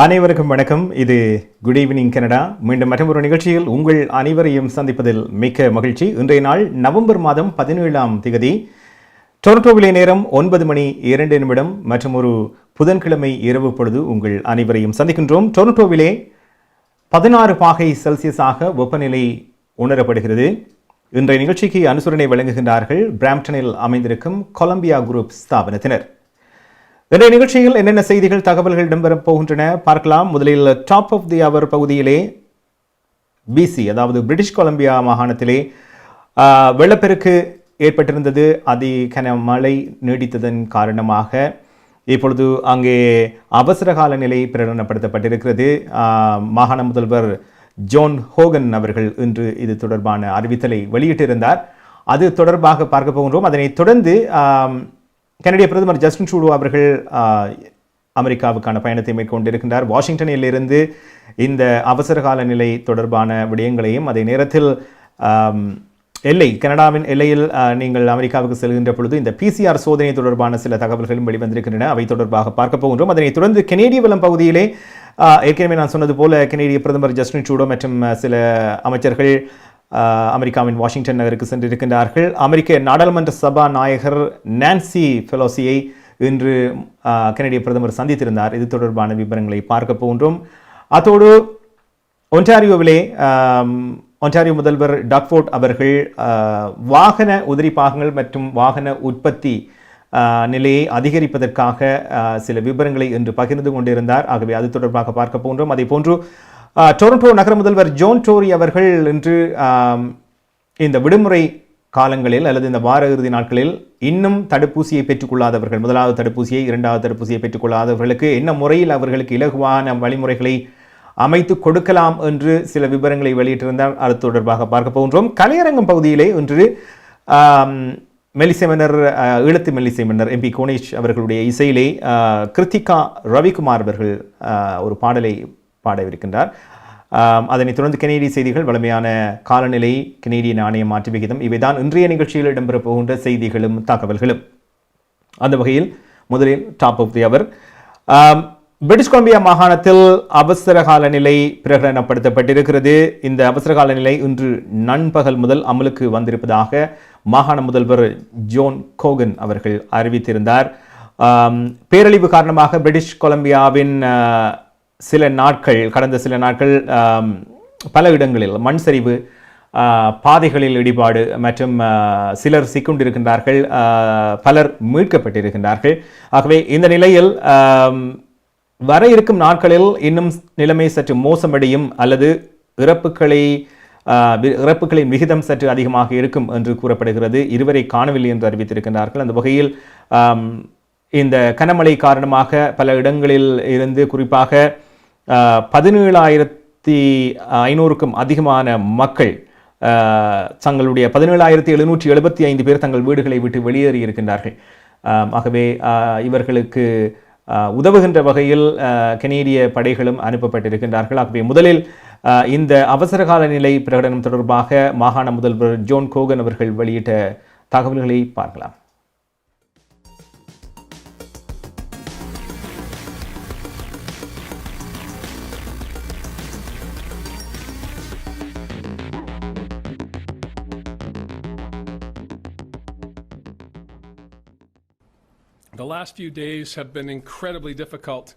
அனைவருக்கும் வணக்கம். இது குட் ஈவினிங் கனடா. மீண்டும் மற்றொரு நிகழ்ச்சியில் உங்கள் அனைவரையும் சந்திப்பதில் மிக்க மகிழ்ச்சி. இன்றைய நாள் நவம்பர் மாதம் 17ஆம் தேதி, டொரண்டோவிலே நேரம் 9:02 மற்றும் ஒரு புதன்கிழமை இரவு பொழுது உங்கள் அனைவரையும் சந்திக்கின்றோம். டொரண்டோவிலே 16 பாகை செல்சியஸாக வெப்பநிலை உணரப்படுகிறது. இன்றைய நிகழ்ச்சிக்கு அனுசரணை வழங்குகின்றார்கள் பிராம்ப்டனில் அமைந்திருக்கும் கொலம்பியா குரூப் ஸ்தாபனத்தினர். இன்றைய நிகழ்ச்சியில் என்னென்ன செய்திகள் தகவல்கள் இடம்பெறப் போகின்றன பார்க்கலாம். முதலில் டாப் ஆஃப் தி அவர் பகுதியிலே பிசி, அதாவது பிரிட்டிஷ் கொலம்பியா மாகாணத்திலே வெள்ளப்பெருக்கு ஏற்பட்டிருந்தது. அதிகன மழை நீடித்ததன் காரணமாக இப்பொழுது அங்கே அவசர கால நிலை பிரகடனப்படுத்தப்பட்டிருக்கிறது. மாகாண முதல்வர் ஜான் ஹோகன் அவர்கள் இன்று இது தொடர்பான அறிவித்தலை வெளியிட்டிருந்தார். அது தொடர்பாக பார்க்க போகின்றோம். அதனைத் தொடர்ந்து கனடிய பிரதமர் ஜஸ்டின் ட்ரூடோ அவர்கள் அமெரிக்காவுக்கான பயணத்தை மேற்கொண்டிருக்கின்றார். வாஷிங்டனில் இருந்து இந்த அவசர கால நிலை தொடர்பான விடயங்களையும், அதே நேரத்தில் கனடாவின் எல்லையில் நீங்கள் அமெரிக்காவுக்கு செல்கின்ற பொழுது இந்த PCR சோதனை தொடர்பான சில தகவல்களும் வெளிவந்திருக்கின்றன. அவை தொடர்பாக பார்க்க போகின்றோம். அதனைத் தொடர்ந்து கனேடிய வளம் பகுதியிலே ஏற்கனவே நான் சொன்னது போல கனேடிய பிரதமர் ஜஸ்டின் ட்ரூடோ மற்றும் சில அமைச்சர்கள் அமெரிக்காவின் வாஷிங்டன் நகருக்கு சென்றிருக்கின்றார்கள். அமெரிக்க நாடாளுமன்ற சபா நாயகர் நான்சி பெலோசியை இன்று கனடிய பிரதமர் சந்தித்திருந்தார். இது தொடர்பான விவரங்களை பார்க்க போகின்றோம். அதோடு ஒன்டாரியோ முதல்வர் டாக்ஃபோர்ட் அவர்கள் வாகன உதிரி பாகங்கள் மற்றும் வாகன உற்பத்தி நிலையை அதிகரிப்பதற்காக சில விவரங்களை இன்று பகிர்ந்து கொண்டிருந்தார். ஆகவே அது தொடர்பாக பார்க்க போகின்றோம். அதே போன்று டொரண்டோ நகர முதல்வர் ஜான் டோரி அவர்கள் இன்று இந்த விடுமுறை காலங்களில் அல்லது இந்த வார இறுதி நாட்களில் இன்னும் தடுப்பூசியை பெற்றுக்கொள்ளாதவர்கள், முதலாவது தடுப்பூசியை, இரண்டாவது தடுப்பூசியை பெற்றுக்கொள்ளாதவர்களுக்கு என்ன முறையில் அவர்களுக்கு இலகுவான வழிமுறைகளை அமைத்து கொடுக்கலாம் என்று சில விவரங்களை வெளியிட்டிருந்தால் அது தொடர்பாக பார்க்க போகின்றோம். கலையரங்கம் பகுதியிலே இன்று மெல்லிசைமன்னர், ஈழத்து மெல்லிசைமன்னர் MP கோனேஷ் அவர்களுடைய இசையிலே கிருத்திகா ரவிக்குமார் அவர்கள் ஒரு பாடலை பாடவிருக்கின்றார். அதனைத் தொடர்ந்து கனேடிய செய்திகள், வலிமையான காலநிலை, கனேடிய நாணய மாற்று விகிதம், இவைதான் இன்றைய நிகழ்ச்சியில் இடம்பெறப் போகின்ற செய்திகளும் தகவல்களும். அந்த வகையில் முதலில் top of the hour. British Columbia மாகாணத்தில் அவசர கால நிலை பிரகடனப்படுத்தப்பட்டிருக்கிறது. இந்த அவசர கால நிலை இன்று நண்பகல் முதல் அமலுக்கு வந்திருப்பதாக மாகாண முதல்வர் ஜான் ஹோகன் அவர்கள் அறிவித்திருந்தார். பேரழிவு காரணமாக பிரிட்டிஷ் கொலம்பியாவின் கடந்த சில நாட்கள் பல இடங்களில் மண் சரிவு, பாதைகளில் இடிபாடு மற்றும் சிலர் சிக்குண்டிருக்கின்றார்கள், பலர் மீட்கப்பட்டிருக்கின்றார்கள். ஆகவே இந்த நிலையில் வர இருக்கும் நாட்களில் இன்னும் நிலைமை சற்று மோசமடையும் அல்லது இறப்புகளின் விகிதம் சற்று அதிகமாக இருக்கும் என்று கூறப்படுகிறது. இருவரை காணவில்லை என்று அறிவித்திருக்கின்றார்கள். அந்த வகையில் இந்த கனமழை காரணமாக பல இடங்களில் இருந்து குறிப்பாக 17,500க்கும் அதிகமான மக்கள் தங்களுடைய 17,775 பேர் தங்கள் வீடுகளை விட்டு வெளியேறி இருக்கின்றார்கள். ஆகவே இவர்களுக்கு உதவுகின்ற வகையில் கனேடிய படைகளும் அனுப்பப்பட்டிருக்கின்றார்கள். ஆகவே முதலில் இந்த அவசரகால நிலை பிரகடனம் தொடர்பாக மாகாண முதல்வர் ஜான் ஹோகன் அவர்கள் வெளியிட்ட தகவல்களை பார்க்கலாம். The last few days have been incredibly difficult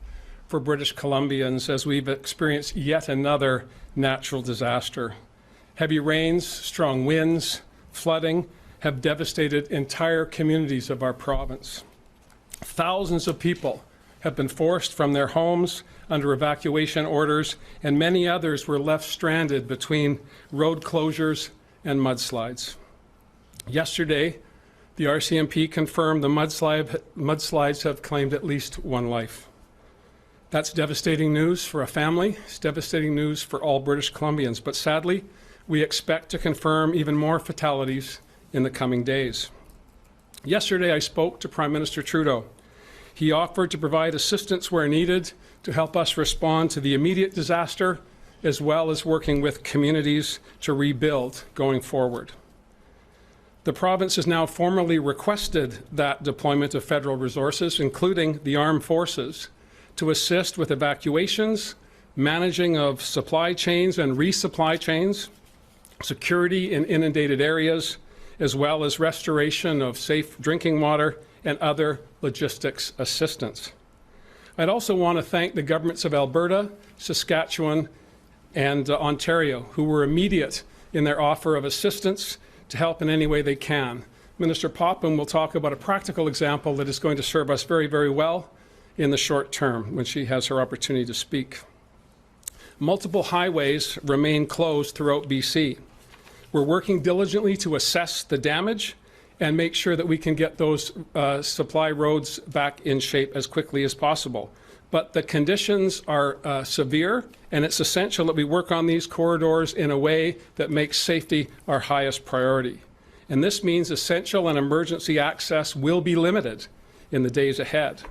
for British Columbians as we've experienced yet another natural disaster. Heavy rains, strong winds, flooding have devastated entire communities of our province. Thousands of people have been forced from their homes under evacuation orders, and many others were left stranded between road closures and mudslides. Yesterday, the RCMP confirmed the mudslides have claimed at least one life. That's devastating news for a family. It's devastating news for all British Columbians. But sadly, we expect to confirm even more fatalities in the coming days. Yesterday, I spoke to Prime Minister Trudeau. He offered to provide assistance where needed to help us respond to the immediate disaster, as well as working with communities to rebuild going forward. The province has now formally requested that deployment of federal resources, including the armed forces, to assist with evacuations, managing of supply chains and resupply chains, security in inundated areas, as well as restoration of safe drinking water and other logistics assistance. I'd also want to thank the governments of Alberta, Saskatchewan, and Ontario, who were immediate in their offer of assistance to help in any way they can. Minister Popham will talk about a practical example that is going to serve us very, very well in the short term when she has her opportunity to speak. Multiple highways remain closed throughout BC. We're working diligently to assess the damage and make sure that we can get those supply roads back in shape as quickly as possible. But the conditions are severe, and it's essential that we work on these corridors in a way that makes safety our highest priority. And this means essential and emergency access will be limited in the days ahead.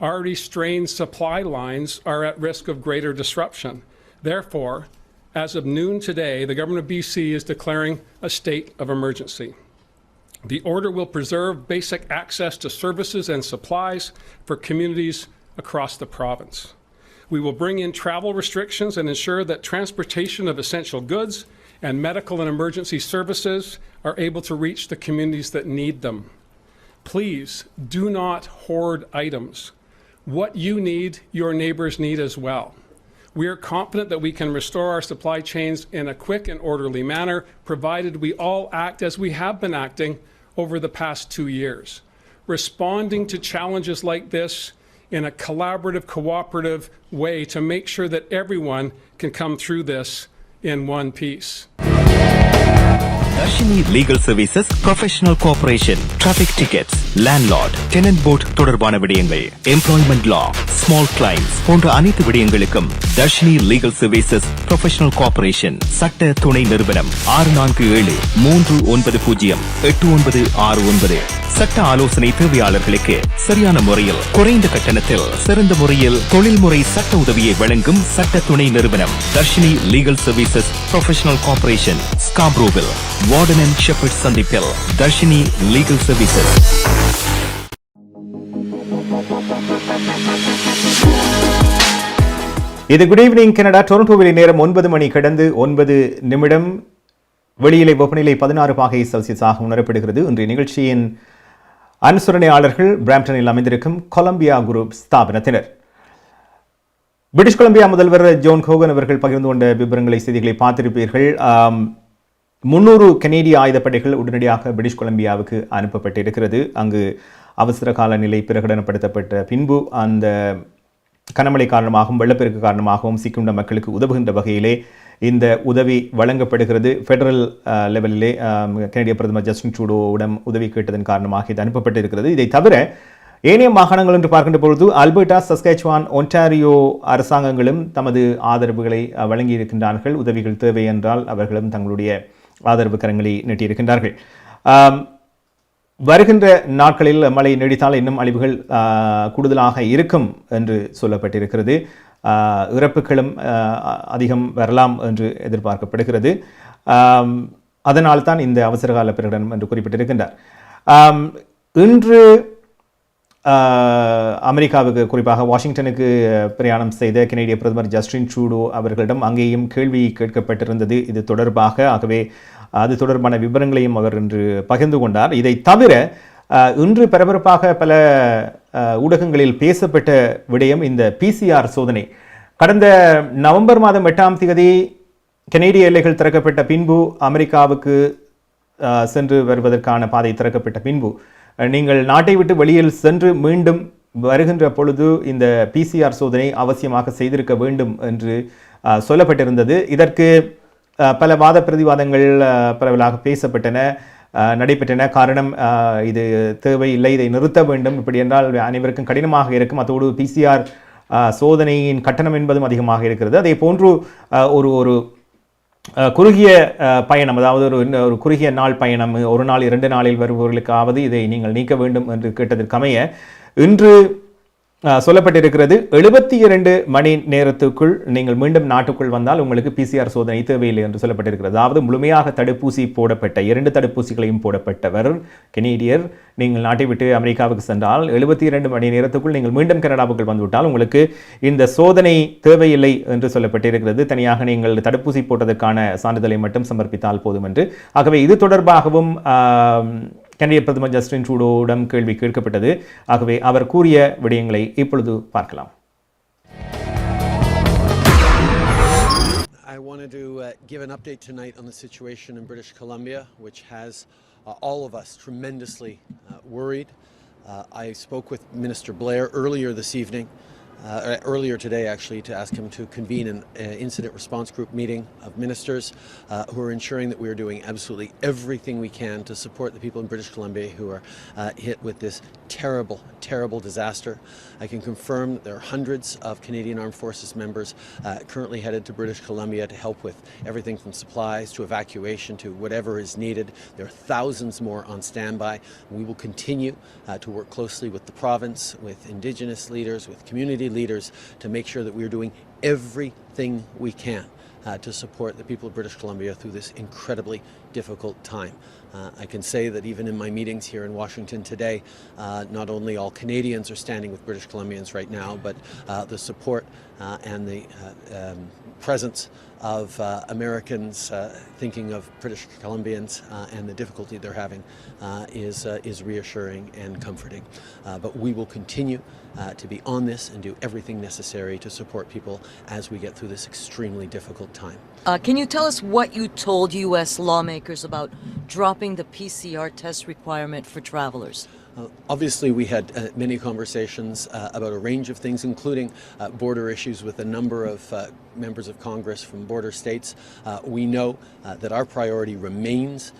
Already strained supply lines are at risk of greater disruption. Therefore, as of noon today, the Government of BC is declaring a state of emergency. The order will preserve basic access to services and supplies for communities across the province. We will bring in travel restrictions and ensure that transportation of essential goods and medical and emergency services are able to reach the communities that need them. Please do not hoard items. What you need, your neighbors need as well. We are confident that we can restore our supply chains in a quick and orderly manner, provided we all act as we have been acting over the past 2 years, responding to challenges like this in a collaborative, cooperative way to make sure that everyone can come through this in one piece. Darshini Legal Services, Professional Cooperation, Traffic Tickets, Landlord, Tenant Board தொடர்பான விடயங்கள், Employment Law, Small Claims போன்ற அனைத்து விடயங்களுக்கும் Darshini Legal Services, Professional Cooperation, சட்ட துணை நிறுவனம் 647-390-8969. சட்ட ஆலோசனை தேவையாளர்களுக்கு சரியான முறையில் குறைந்த கட்டணத்தில் சிறந்த முறையில் தொழில்முறை சட்ட உதவியை வழங்கும் சட்ட துணை நிறுவனம் Darshini Legal Services, Professional Cooperation, Scarborough, Warden and Shepherd சந்திப்பில் Darshini Legal Services. இது குட் ஈவினிங் கனடா. டொரண்டோவில் நேரம் 9 மணி கடந்து 9 நிமிடம். வெளியிலே வெப்பநிலை 16 பாகை செல்சியஸாக உணரப்படுகிறது. இன்றைய நிகழ்ச்சியின் அனுசரணையாளர்கள் பிராம்டனில் அமைந்திருக்கும் கொலம்பியா குரூப் ஸ்தாபனத்தினர். பிரிட்டிஷ் கொலம்பியா முதல்வர் ஜான் ஹோகன் அவர்கள் பகிர்ந்து கொண்ட விவரங்களை, செய்திகளை பார்த்திருப்பீர்கள். 300 கனேடிய ஆயுதப்படைகள் உடனடியாக பிரிட்டிஷ் கொலம்பியாவுக்கு அனுப்பப்பட்டிருக்கிறது. அங்கு அவசர கால நிலை பிரகடனப்படுத்தப்பட்ட பின்பு அந்த கனமழை காரணமாகவும் வெள்ளப்பெருக்கு காரணமாகவும் சிக்கியுள்ள மக்களுக்கு உதவுகின்ற வகையிலே இந்த உதவி வழங்கப்படுகிறது. ஃபெடரல் லெவலிலே கனடிய பிரதமர் ஜஸ்டின் ட்ரூடோவிடம் உதவி கேட்டதன் காரணமாக இது அனுப்பப்பட்டிருக்கிறது. இதை தவிர ஏனைய மாகாணங்கள் என்று பார்க்கின்ற பொழுது அல்பர்டா, சஸ்கேச்சுவான், ஒன்டாரியோ அரசாங்கங்களும் தமது ஆதரவுகளை வழங்கியிருக்கின்றார்கள். உதவிகள் தேவை என்றால் அவர்களும் தங்களுடைய ஆதரவு கரங்களை நீட்டியிருக்கின்றார்கள். வருகின்ற நாட்களில் மழை நீடித்தால் இன்னும் அழிவுகள் கூடுதலாக இருக்கும் என்று சொல்லப்பட்டிருக்கிறது. இறப்புகளும் அதிகம் வரலாம் என்று எதிர்பார்க்கப்படுகிறது. அதனால் தான் இந்த அவசரகால பிரகடனம் என்று குறிப்பிட்டிருக்கின்றார். இன்று அமெரிக்காவுக்கு, குறிப்பாக வாஷிங்டனுக்கு பிரயாணம் செய்த கனேடிய பிரதமர் ஜஸ்டின் ட்ரூடோ அவர்களிடம் அங்கேயும் கேள்வி கேட்கப்பட்டிருந்தது இது தொடர்பாக. ஆகவே அது தொடர்பான விவரங்களையும் அவர் இன்று பகிர்ந்து கொண்டார். இதை தவிர இன்று பரபரப்பாக பல ஊடகங்களில் பேசப்பட்ட விடயம் இந்த PCR சோதனை. கடந்த நவம்பர் மாதம் 8ஆம் தேதி கனேடிய எல்லைகள் திறக்கப்பட்ட பின்பு, அமெரிக்காவுக்கு சென்று வருவதற்கான பாதை திறக்கப்பட்ட பின்பு, நீங்கள் நாட்டை விட்டு வெளியில் சென்று மீண்டும் வருகின்ற பொழுது இந்த PCR சோதனை அவசியமாக செய்திருக்க வேண்டும் என்று சொல்லப்பட்டிருந்தது. இதற்கு பல வாத பிரதிவாதங்கள் பரவலாக பேசப்பட்டன, நடைபெற்றன. காரணம், இது தேவையில்லை, இதை நிறுத்த வேண்டும், இப்படி என்றால் அனைவருக்கும் கடினமாக இருக்கும். அதோடு PCR சோதனையின் கட்டணம் என்பதும் அதிகமாக இருக்கிறது. அதே போன்று ஒரு குறுகிய பயணம், அதாவது ஒரு குறுகிய நாள் பயணம், ஒரு நாள் 2 நாளில் வருபவர்களுக்காவது இதை நீங்கள் நீக்க வேண்டும் என்று கேட்டதற்கமைய இன்று சொல்லப்பட்டிருக்கிறது 72 மணி நேரத்துக்குள் நீங்கள் மீண்டும் நாட்டுக்குள் வந்தால் உங்களுக்கு PCR சோதனை தேவையில்லை என்று சொல்லப்பட்டிருக்கிறது. அதாவது முழுமையாக தடுப்பூசி போடப்பட்ட 2 தடுப்பூசிகளையும் போடப்பட்டவர் கெனடியர் நீங்கள் நாட்டை விட்டு அமெரிக்காவுக்கு சென்றால் 72 மணி நேரத்துக்குள் நீங்கள் மீண்டும் கனடாவுக்குள் வந்துவிட்டால் உங்களுக்கு இந்த சோதனை தேவையில்லை என்று சொல்லப்பட்டிருக்கிறது. தனியாக நீங்கள் தடுப்பூசி போட்டதற்கான சான்றிதழை மட்டும் சமர்ப்பித்தால் போதும் என்று. ஆகவே இது தொடர்பாகவும் கனடிய பிரதமர் ஜஸ்டின் ட்ரூடோவிடம் கேள்வி கேட்கப்பட்டது. ஆகவே அவர் கூறிய விடயங்களை இப்பொழுது பார்க்கலாம். I wanted to give an update tonight on the situation in British Columbia, which has all of us tremendously worried. I spoke with Minister Blair earlier this evening. Earlier today, actually, to ask him to convene an incident response group meeting of ministers who are ensuring that we are doing absolutely everything we can to support the people in British Columbia who are hit with this terrible, terrible disaster. I can confirm that there are hundreds of Canadian Armed Forces members currently headed to British Columbia to help with everything from supplies to evacuation to whatever is needed. There are thousands more on standby. We will continue to work closely with the province, with Indigenous leaders, with community leaders to make sure that we are doing everything we can to support the people of British Columbia through this incredibly difficult time. I can say that even in my meetings here in Washington today, not only all Canadians are standing with British Columbians right now, but the support and the presence of Americans thinking of British Columbians and the difficulty they're having is reassuring and comforting. But we will continue to be on this and do everything necessary to support people as we get through this extremely difficult time. Can you tell us what you told U.S. lawmakers about dropping the PCR test requirement for travelers? Obviously, we had many conversations about a range of things, including border issues with a number of members of Congress from border states. We know that our priority remains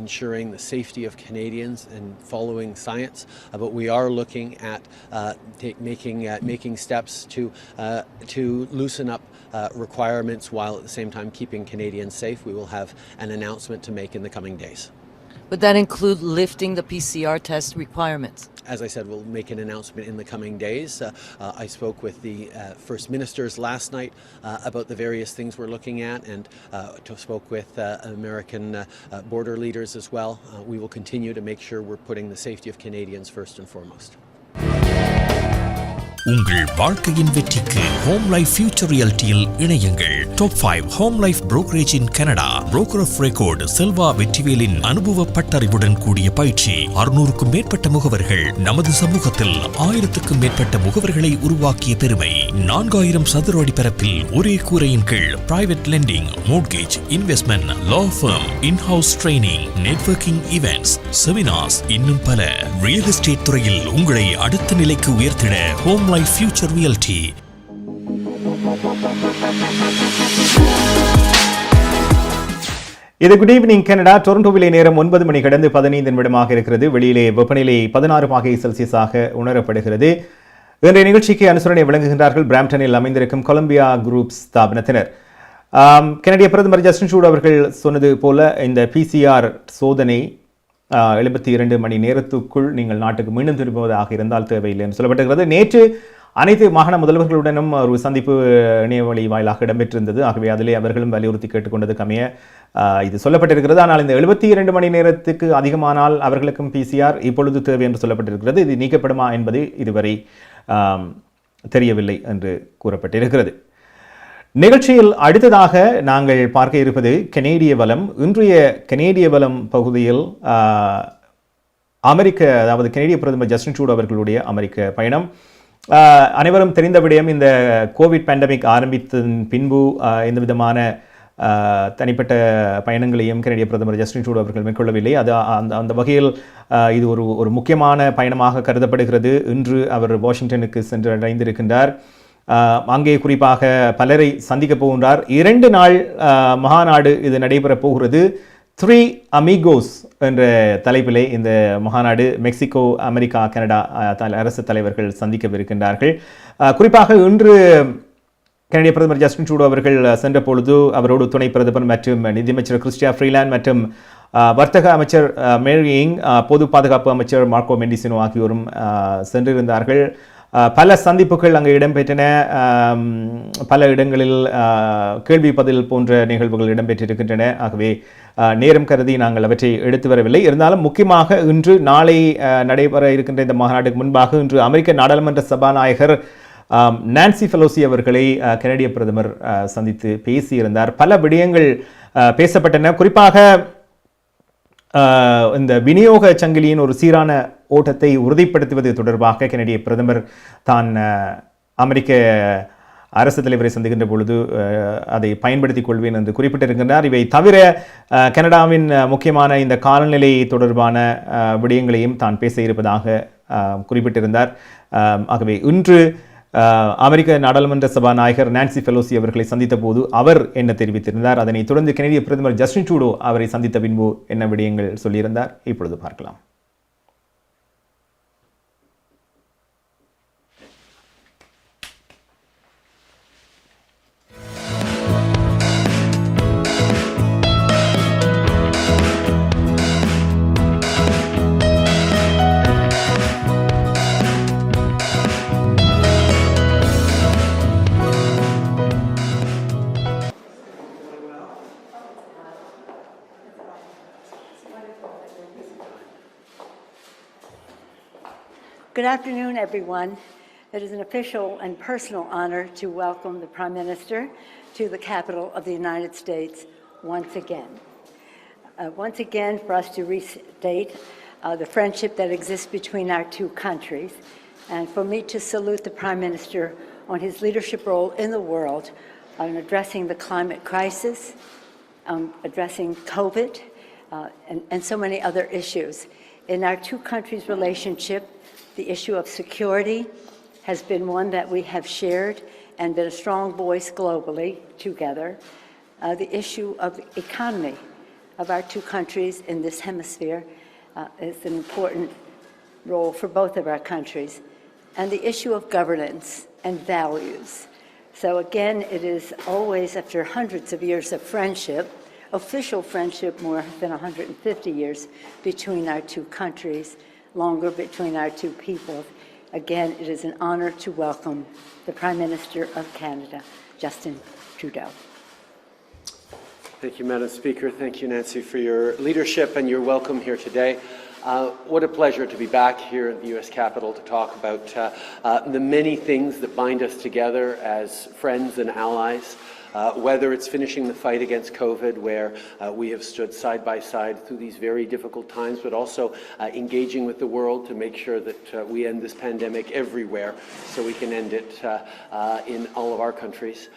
ensuring the safety of Canadians and following science, but we are looking at making steps to loosen up requirements while at the same time keeping Canadians safe. We will have an announcement to make in the coming days. Would that include lifting the PCR test requirements? As I said, we'll make an announcement in the coming days. I spoke with the First Ministers last night about the various things we're looking at and spoke with American border leaders as well. We will continue to make sure we're putting the safety of Canadians first and foremost. உங்கள் வாழ்க்கையின் வெற்றிக்கு home life future ரியாலிட்டியில் இணையுங்கள். Top 5 home life brokerage in Canada. Broker of record Selva வெற்றிவேலின் அனுபவ பட்டறிவுடன் கூடிய பயிற்சி. 600க்கும் மேற்பட்ட முகவர்கள் நமது சமூகத்தில் 1000க்கும் மேற்பட்ட முகவர்களை உருவாக்கிய பெருமை. 4000 சதுர அடி பரப்பில் ஒரே கூரையின் கீழ் private lending, mortgage, investment, law firm, in house training, networking events, seminars, இன்னும் பல. ரியல் எஸ்டேட் துறையில் உங்களை அடுத்த நிலைக்கு உயர்த்திட ஹோம் லைஃப் ஃபியூச்சர் ரியாலிட்டி. இது குட் ஈவினிங் கனடா. டொரண்டோவிலே நேரம் 9 மணி கடந்து 15 நிமிடமாக இருக்கிறது. வெளியிலே வெப்பநிலை 16 பாகை செல்சியஸாக உணரப்படுகிறது. இன்றைய நிகழ்ச்சிக்கு அனுசரணை வழங்குகின்றார்கள் பிராம்டனில் அமைந்திருக்கும் கொலம்பியா குரூப் ஸ்தாபனத்தினர். கனடிய பிரதமர் ஜஸ்டின் ட்ரூடோ அவர்கள் சொன்னது போல இந்த PCR சோதனை 72 மணி நேரத்துக்குள் நீங்கள் நாட்டுக்கு மீண்டும் திரும்புவதாக இருந்தால் தேவையில்லை என்று சொல்லப்பட்டிருக்கிறது. நேற்று அனைத்து மாகாண முதல்வர்களுடனும் ஒரு சந்திப்பு இணையவழி வாயிலாக இடம்பெற்றிருந்தது. ஆகவே அதிலே அவர்களும் வலியுறுத்தி கேட்டுக்கொண்டதுக்கு அமைய இது சொல்லப்பட்டிருக்கிறது. ஆனால் இந்த 72 மணி நேரத்துக்கு அதிகமானால் அவர்களுக்கும் PCR இப்பொழுது தேவை என்று சொல்லப்பட்டிருக்கிறது. இது நீக்கப்படுமா என்பது இதுவரை தெரியவில்லை என்று கூறப்பட்டிருக்கிறது. நிகழ்ச்சியில் அடுத்ததாக நாங்கள் பார்க்க இருப்பது கனேடிய வலம். இன்றைய கனேடிய வலம் பகுதியில் அதாவது கனேடிய பிரதமர் ஜஸ்டின் ட்ரூடோ அவர்களுடைய அமெரிக்க பயணம். அனைவரும் தெரிந்த விடயம், இந்த கோவிட் பேண்டமிக் ஆரம்பித்ததன் பின்பு எந்த விதமான தனிப்பட்ட பயணங்களையும் கனடிய பிரதமர் ஜஸ்டின் ட்ரூடோ அவர்கள் மேற்கொள்ளவில்லை. அது அந்த வகையில் இது ஒரு முக்கியமான பயணமாக கருதப்படுகிறது. இன்று அவர் வாஷிங்டனுக்கு சென்று அடைந்திருக்கின்றார். அங்கே குறிப்பாக பலரை சந்திக்க போகின்றார். 2 நாள் மகாநாடு இது நடைபெறப் போகிறது. 3 அமிகோஸ் என்ற தலைப்பிலே இந்த மகாநாடு மெக்சிகோ, அமெரிக்கா, கனடா அரசு தலைவர்கள் சந்திக்கவிருக்கின்றார்கள். குறிப்பாக இன்று கனடிய பிரதமர் ஜஸ்டின் ட்ரூடோ அவர்கள் சென்ற பொழுது அவரோடு துணை பிரதமர் மற்றும் நிதியமைச்சர் கிறிஸ்டியா ஃப்ரீலாண்ட் மற்றும் வர்த்தக அமைச்சர் மேரியிங், பொது பாதுகாப்பு அமைச்சர் மார்க்கோ மெண்டிசினோ ஆகியோரும் சென்றிருந்தார்கள். பல சந்திப்புகள் அங்கு இடம்பெற்றன. பல இடங்களில் கேள்வி பதில் போன்ற நிகழ்வுகள் இடம்பெற்றிருக்கின்றன. ஆகவே நேரம் கருதி நாங்கள் அவற்றை எடுத்து வரவில்லை. இருந்தாலும் முக்கியமாக இன்று நாளை நடைபெற இருக்கின்ற இந்த மாநாட்டுக்கு முன்பாக இன்று அமெரிக்க நாடாளுமன்ற சபாநாயகர் நான்சி பெலோசி அவர்களை கனடிய பிரதமர் சந்தித்து பேசியிருந்தார். பல விடயங்கள் பேசப்பட்டன. குறிப்பாக இந்த விநியோக சங்கிலியின் ஒரு சீரான ஓட்டத்தை உறுதிப்படுத்துவது தொடர்பாக கனடிய பிரதமர் தான் அமெரிக்க அரசு தலைவரை சந்திக்கின்ற பொழுது அதை பயன்படுத்திக் கொள்வேன் என்று குறிப்பிட்டிருக்கின்றார். இவை தவிர கனடாவின் முக்கியமான இந்த காலநிலை தொடர்பான விடயங்களையும் தான் பேச இருப்பதாக குறிப்பிட்டிருந்தார். ஆகவே இன்று அமெரிக்க நாடாளுமன்ற சபாநாயகர் நான்சி பெலோசி அவர்களை சந்தித்த போது அவர் என்ன தெரிவித்திருந்தார், அதனைத் தொடர்ந்து கனடிய பிரதமர் ஜஸ்டின் ட்ரூடோ அவரை சந்தித்த பின்பு என்ன விடயங்கள் சொல்லியிருந்தார், இப்பொழுது பார்க்கலாம். Good afternoon, everyone. It is an official and personal honor to welcome the Prime Minister to the capital of the United States once again. Once again, for us to restate the friendship that exists between our two countries, and for me to salute the Prime Minister on his leadership role in the world on addressing the climate crisis, addressing COVID, and so many other issues. In our two countries' relationship, the issue of security has been one that we have shared and been a strong voice globally together. The issue of the economy of our two countries in this hemisphere is an important role for both of our countries. And the issue of governance and values. So again, it is always after hundreds of years of friendship, official friendship more than 150 years between our two countries, longer between our two people. Again, it is an honor to welcome the Prime Minister of Canada, Justin Trudeau. Thank you, Madam Speaker. Thank you, Nancy, for your leadership and your welcome here today. What a pleasure to be back here in the U.S. Capitol to talk about the many things that bind us together as friends and allies. Whether it's finishing the fight against COVID, where we have stood side by side through these very difficult times, but also engaging with the world to make sure that we end this pandemic everywhere so we can end it in all of our countries.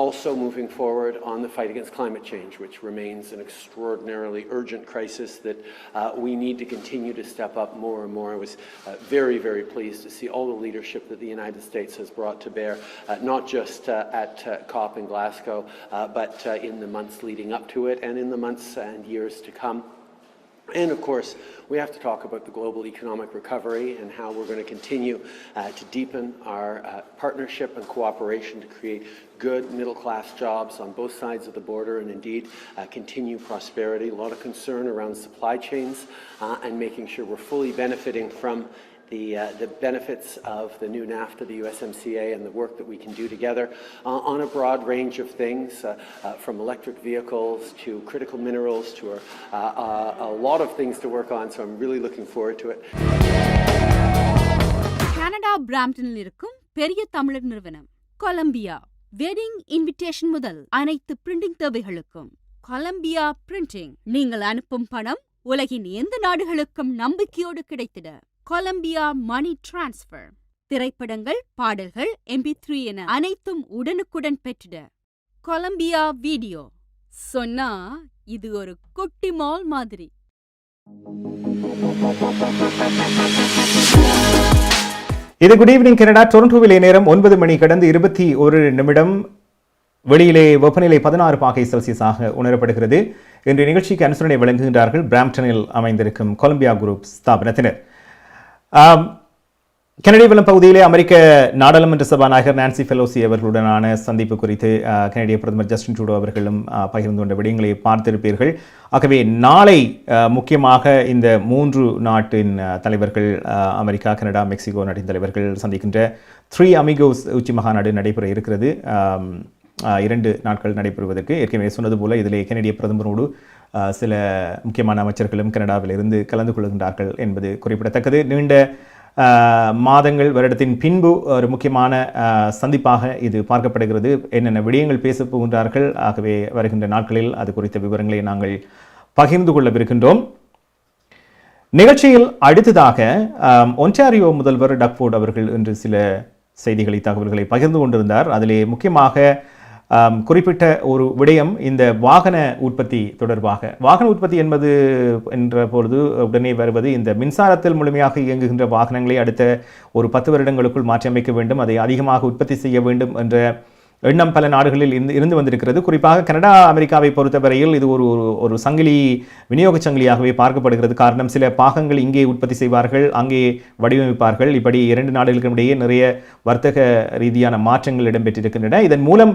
Also moving forward on the fight against climate change, which remains an extraordinarily urgent crisis that we need to continue to step up more and more. I was very, very pleased to see all the leadership that the United States has brought to bear, not just at COP in Glasgow, but in the months leading up to it and in the months and years to come. And of course, we have to talk about the global economic recovery and how we're going to continue to deepen our partnership and cooperation to create good middle-class jobs on both sides of the border and indeed continue prosperity. A lot of concern around supply chains and making sure we're fully benefiting from the benefits of the new NAFTA, the USMCA, and the work that we can do together on a broad range of things, from electric vehicles to critical minerals to a lot of things to work on, so I'm really looking forward to it. Canada பிராம்ப்டனில் இருக்கும் பெரிய தமிழர் நிறுவனம் Colombia wedding invitation முதல் அனைத்து printing தேவைகளுக்கும் Colombia printing. நீங்கள் அனுப்பும் பணம் உலகின் எந்த நாடுகளுக்கும் நம்பிக்கையோடு கிடைத்திட கொலம்பியா மணி டிரான்ஸ்ஃபர். திரைப்படங்கள், பாடல்கள், MP3 என அனைத்தும் உடனுக்குடன் பெற்றிட கொலம்பியா வீடியோ. சொன்னா இது ஒரு குட்டி மால் மாதிரி. இது குட் ஈவினிங் கனடா. டொரண்டோவிலே நேரம் 9 மணி கடந்து 21 நிமிடம். வெளியிலே வெப்பநிலை 16 பாகை செல்சியஸாக உணரப்படுகிறது. இன்றைய நிகழ்ச்சிக்கு அனுசரணை வழங்குகின்றார்கள் பிராம்ப்டனில் அமைந்திருக்கும் கொலம்பியா குரூப் ஸ்தாபனத்தினர். கனடிய பகுதியிலே அமெரிக்க நாடாளுமன்ற சபாநாயகர் நான்சி பெலோசி அவர்களுடனான சந்திப்பு குறித்து கனடிய பிரதமர் ஜஸ்டின் ட்ரூடோ அவர்களும் பகிர்ந்து கொண்ட விடயங்களை பார்த்திருப்பீர்கள். ஆகவே நாளை முக்கியமாக இந்த 3 நாட்டின் தலைவர்கள், அமெரிக்கா, கனடா, மெக்சிகோ நாட்டின் தலைவர்கள் சந்திக்கின்ற 3 அமிகோஸ் உச்சி மகாநாடு நடைபெற இருக்கிறது. 2 நாட்கள் நடைபெறுவதற்கு ஏற்கனவே சொன்னது போல இதிலே கனடிய பிரதமரோடு சில முக்கியமான அமைச்சர்களும் கனடாவிலிருந்து கலந்து கொள்கின்றார்கள் என்பது குறிப்பிடத்தக்கது. நீண்ட மாதங்கள் வருடத்தின் பின்பு ஒரு முக்கியமான சந்திப்பாக இது பார்க்கப்படுகிறது. என்னென்ன விடயங்கள் பேசப் போகின்றார்கள், ஆகவே வருகின்ற நாட்களில் அது குறித்த விவரங்களை நாங்கள் பகிர்ந்து கொள்ளவிருக்கின்றோம். நிகழ்ச்சியில் அடுத்ததாக ஒன்டாரியோ முதல்வர் டக்ஃபோர்ட் அவர்கள் இன்று சில செய்திகளை, தகவல்களை பகிர்ந்து கொண்டிருந்தார். அதிலே முக்கியமாக குறிப்பிட்ட ஒரு விடயம் இந்த வாகன உற்பத்தி தொடர்பாக. வாகன உற்பத்தி என்பது என்ற பொழுது உடனே வருவது இந்த மின்சாரத்தில் முழுமையாக இயங்குகின்ற வாகனங்களை அடுத்த ஒரு 10 வருடங்களுக்குள் மாற்றியமைக்க வேண்டும், அதை அதிகமாக உற்பத்தி செய்ய வேண்டும் என்ற எண்ணம் பல நாடுகளில் இருந்து வந்திருக்கிறது. குறிப்பாக கனடா, அமெரிக்காவை பொறுத்தவரையில் இது ஒரு சங்கிலி, விநியோக சங்கிலியாகவே பார்க்கப்படுகிறது. காரணம், சில பாகங்கள் இங்கே உற்பத்தி செய்வார்கள், அங்கே வடிவமைப்பார்கள். இப்படி 2 நாடுகளுக்கும் இடையே நிறைய வர்த்தக ரீதியான மாற்றங்கள் இடம்பெற்றிருக்கின்றன. இதன் மூலம்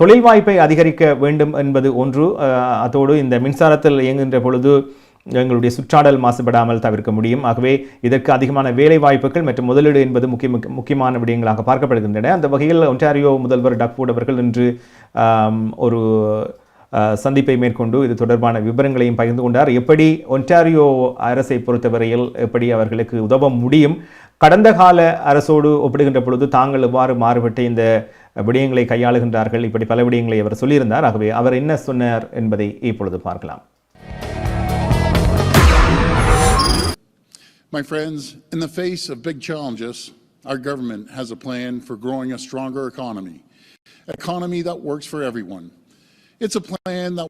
தொழில் வாய்ப்பை அதிகரிக்க வேண்டும் என்பது ஒன்று. அதோடு இந்த மின்சாரத்தில் இயங்குகின்ற பொழுது எங்களுடைய சுற்றாடல் மாசுபடாமல் தவிர்க்க முடியும். ஆகவே இதற்கு அதிகமான வேலை வாய்ப்புகள் மற்றும் முதலீடு என்பது முக்கியமான விடயங்களாக பார்க்கப்படுகின்றன. அந்த வகையில் ஒன்டாரியோ முதல்வர் டக்ஃபோர்ட் அவர்கள் இன்று ஒரு சந்திப்பை மேற்கொண்டு இது தொடர்பான விவரங்களையும் பகிர்ந்து கொண்டார். எப்படி ஒன்டாரியோ அரசை பொறுத்தவரையில் எப்படி அவர்களுக்கு உதவ முடியும், கடந்த கால அரசோடு ஒப்பிடுகின்ற பொழுது தாங்கள் எவ்வாறு மாறுபட்டு இந்த விடயங்களை கையாளுகின்றார்கள், இப்படி பல விடயங்களை அவர் சொல்லியிருந்தார். ஆகவே அவர் என்ன சொன்னார் என்பதை இப்பொழுது பார்க்கலாம். My friends, in the face of big challenges, our government has a plan for growing a stronger economy that works for everyone. It's a plan that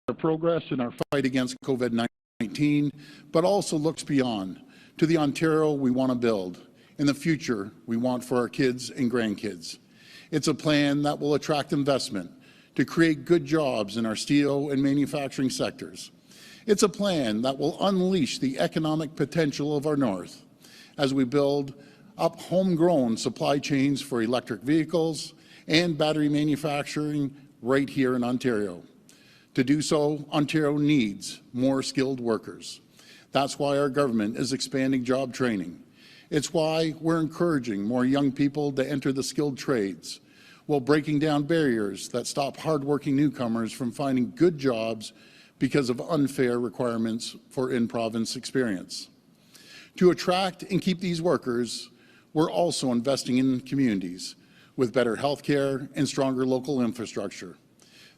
will progress in our fight against COVID-19, but also looks beyond to the Ontario we want to build, in the future we want for our kids and grandkids. It's a plan that will attract investment to create good jobs in our steel and manufacturing sectors. It's a plan that will unleash the economic potential of our North as we build up homegrown supply chains for electric vehicles and battery manufacturing right here in Ontario. To do so, Ontario needs more skilled workers. That's why our government is expanding job training. It's why we're encouraging more young people to enter the skilled trades, while breaking down barriers that stop hardworking newcomers from finding good jobs because of unfair requirements for in-province experience. To attract and keep these workers, we're also investing in communities with better health care and stronger local infrastructure.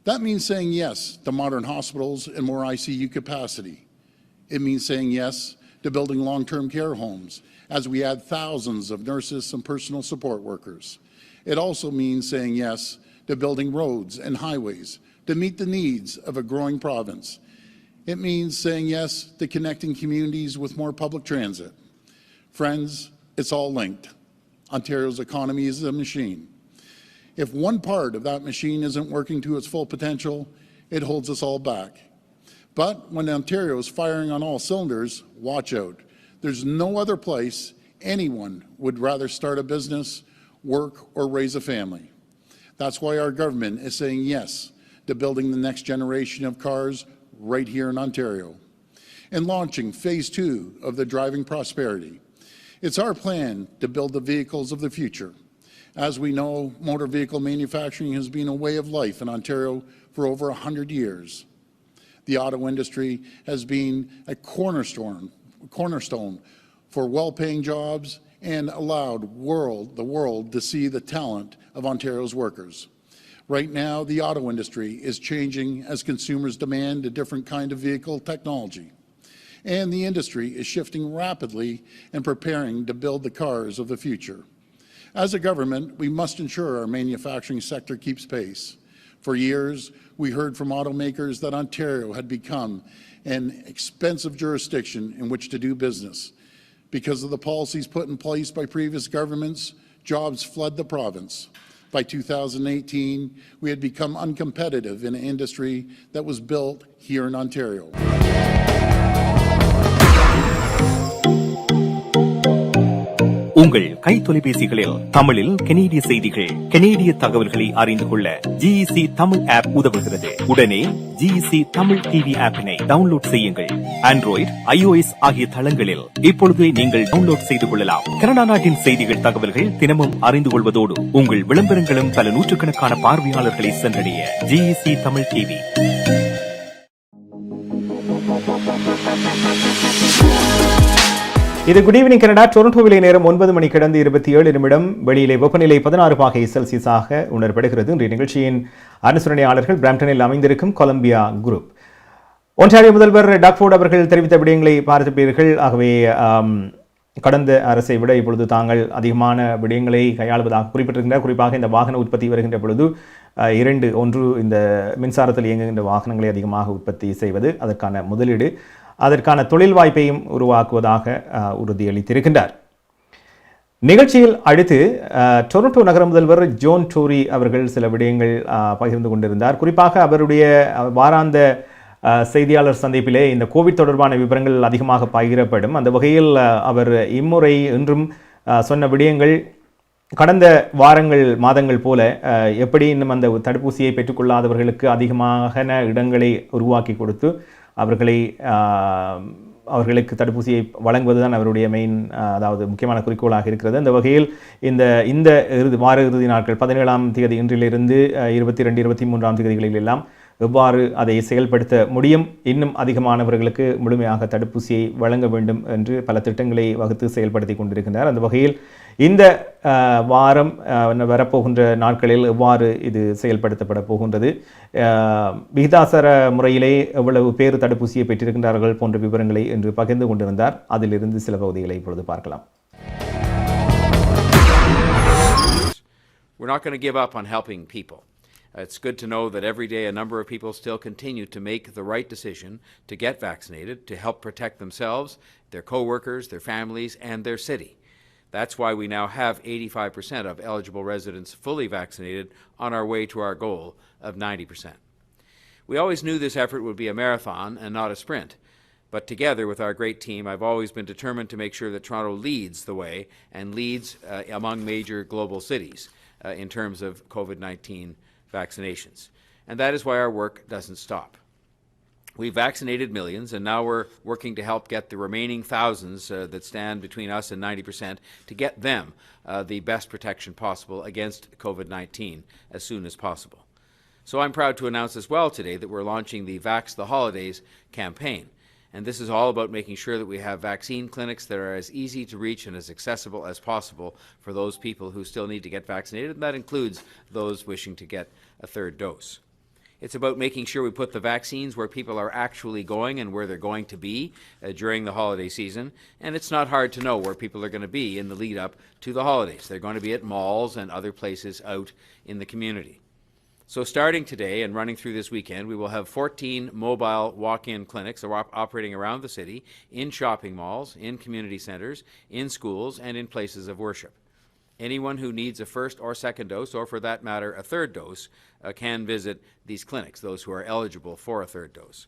That means saying yes to modern hospitals and more ICU capacity. It means saying yes to building long-term care homes as we add thousands of nurses and personal support workers. It also means saying yes to building roads and highways to meet the needs of a growing province. It means saying yes to connecting communities with more public transit. Friends, it's all linked. Ontario's economy is a machine. If one part of that machine isn't working to its full potential, it holds us all back. But when Ontario is firing on all cylinders, watch out. There's no other place anyone would rather start a business, work, or raise a family. That's why our government is saying yes to building the next generation of cars right here in Ontario, and launching Phase 2 of the Driving Prosperity. It's our plan to build the vehicles of the future. As we know, motor vehicle manufacturing has been a way of life in Ontario for over 100 years. The auto industry has been a cornerstone for well-paying jobs and allowed the world to see the talent of Ontario's workers. Right now, the auto industry is changing as consumers demand a different kind of vehicle technology. And the industry is shifting rapidly and preparing to build the cars of the future. As a government, we must ensure our manufacturing sector keeps pace. For years, we heard from automakers that Ontario had become an expensive jurisdiction in which to do business. Because of the policies put in place by previous governments, jobs fled the province. By 2018, we had become uncompetitive in an industry that was built here in Ontario. உங்கள் கை தொலைபேசிகளில் தமிழில் கனேடிய செய்திகள், கனேடிய தகவல்களை அறிந்து கொள்ள GEC Tamil app உதவுகிறது. உடனே GEC தமிழ் டிவி ஆப்பினை டவுன்லோட் செய்யுங்கள். ஆண்ட்ராய்டு, iOS ஆகிய தளங்களில் இப்பொழுதே நீங்கள் டவுன்லோட் செய்து கொள்ளலாம். கனடா நாட்டின் செய்திகள், தகவல்கள் தினமும் அறிந்து கொள்வதோடு உங்கள் விளம்பரங்களும் பல நூற்றுக்கணக்கான பார்வையாளர்களை சென்றடைய GEC தமிழ் டிவி. இது குட் ஈவினிங் கனடா. டொரண்டோவிலே நேரம் 9 மணி கடந்து 27 நிமிடம். வெளியிலே வெப்பநிலை 16 பாகை செல்சியஸாக உணரப்படுகிறது. இன்றைய நிகழ்ச்சியின் அனுசரணையாளர்கள் பிராம்டனில் அமைந்திருக்கும் கொலம்பியா குரூப். ஒன்றாரிய முதல்வர் டாக்ஃபோர்ட் அவர்கள் தெரிவித்த விடயங்களை பார்த்திருப்பீர்கள். ஆகவே கடந்த அரசை விட இப்பொழுது தாங்கள் அதிகமான விடயங்களை கையாளுவதாக குறிப்பிட்டிருக்கின்றார். குறிப்பாக இந்த வாகன உற்பத்தி வருகின்ற பொழுது ஒன்று இந்த மின்சாரத்தில் இயங்குகின்ற வாகனங்களை அதிகமாக உற்பத்தி செய்வது, அதற்கான முதலீடு, அதற்கான தொழில் வாய்ப்பையும் உருவாக்குவதாக உறுதியளித்திருக்கின்றார். நிகழ்ச்சியில் அடுத்து டொரண்டோ நகர முதல்வர் ஜோன் டோரி அவர்கள் சில விடயங்கள் பகிர்ந்து கொண்டிருந்தார். குறிப்பாக அவருடைய வாராந்த செய்தியாளர் சந்திப்பிலே இந்த கோவிட் தொடர்பான விவரங்கள் அதிகமாக பகிரப்படும். அந்த வகையில் அவர் இம்முறை இன்றும் சொன்ன விடயங்கள் கடந்த வாரங்கள், மாதங்கள் போல எப்படி இன்னும் அந்த தடுப்பூசியை பெற்றுக்கொள்ளாதவர்களுக்கு அதிகமான இடங்களை உருவாக்கி கொடுத்து அவர்களுக்கு தடுப்பூசியை வழங்குவதுதான் அவருடைய அதாவது முக்கியமான குறிக்கோளாக இருக்கிறது. அந்த வகையில் இந்த வார இறுதி நாட்கள் 17ஆம் தேதி இன்றிலிருந்து 22, 23ஆம் தேதிகளில் எல்லாம் எவ்வாறு அதை செயல்படுத்த முடியும், இன்னும் அதிகமானவர்களுக்கு முழுமையாக தடுப்பூசியை வழங்க வேண்டும் என்று பல திட்டங்களை வகுத்து செயல்படுத்தி கொண்டிருக்கின்றார். அந்த வகையில் இந்த வாரம் வரப்போகின்ற நாட்களில் எவ்வாறு இது செயல்படுத்தப்பட போகின்றது, விகிதாசார முறையிலே எவ்வளவு பேர் தடுப்பூசியை பெற்றிருக்கின்றார்கள் போன்ற விவரங்களை என்று பகிர்ந்து கொண்டிருந்தார். அதிலிருந்து சில பகுதிகளை இப்பொழுது பார்க்கலாம். We're not going to give up on helping people. It's good to know that every day a number of people still continue to make the right decision to get vaccinated, to help protect themselves, their co-workers, their families, and their city. That's why we now have 85% of eligible residents fully vaccinated on our way to our goal of 90%. We always knew this effort would be a marathon and not a sprint, but together with our great team, I've always been determined to make sure that Toronto leads the way and leads among major global cities in terms of COVID-19 vaccinations. And that is why our work doesn't stop. We've vaccinated millions, and now we're working to help get the remaining thousands that stand between us and 90% to get them the best protection possible against COVID-19 as soon as possible. So I'm proud to announce as well today that we're launching the Vax the Holidays campaign. And this is all about making sure that we have vaccine clinics that are as easy to reach and as accessible as possible for those people who still need to get vaccinated, and that includes those wishing to get a third dose. It's about making sure we put the vaccines where people are actually going and where they're going to be during the holiday season, and it's not hard to know where people are going to be in the lead up to the holidays. They're going to be at malls and other places out in the community. So starting today and running through this weekend, we will have 14 mobile walk-in clinics operating around the city, in shopping malls, in community centers, in schools, and in places of worship. Anyone who needs a first or second dose, or for that matter a third dose, can visit these clinics, those who are eligible for a third dose.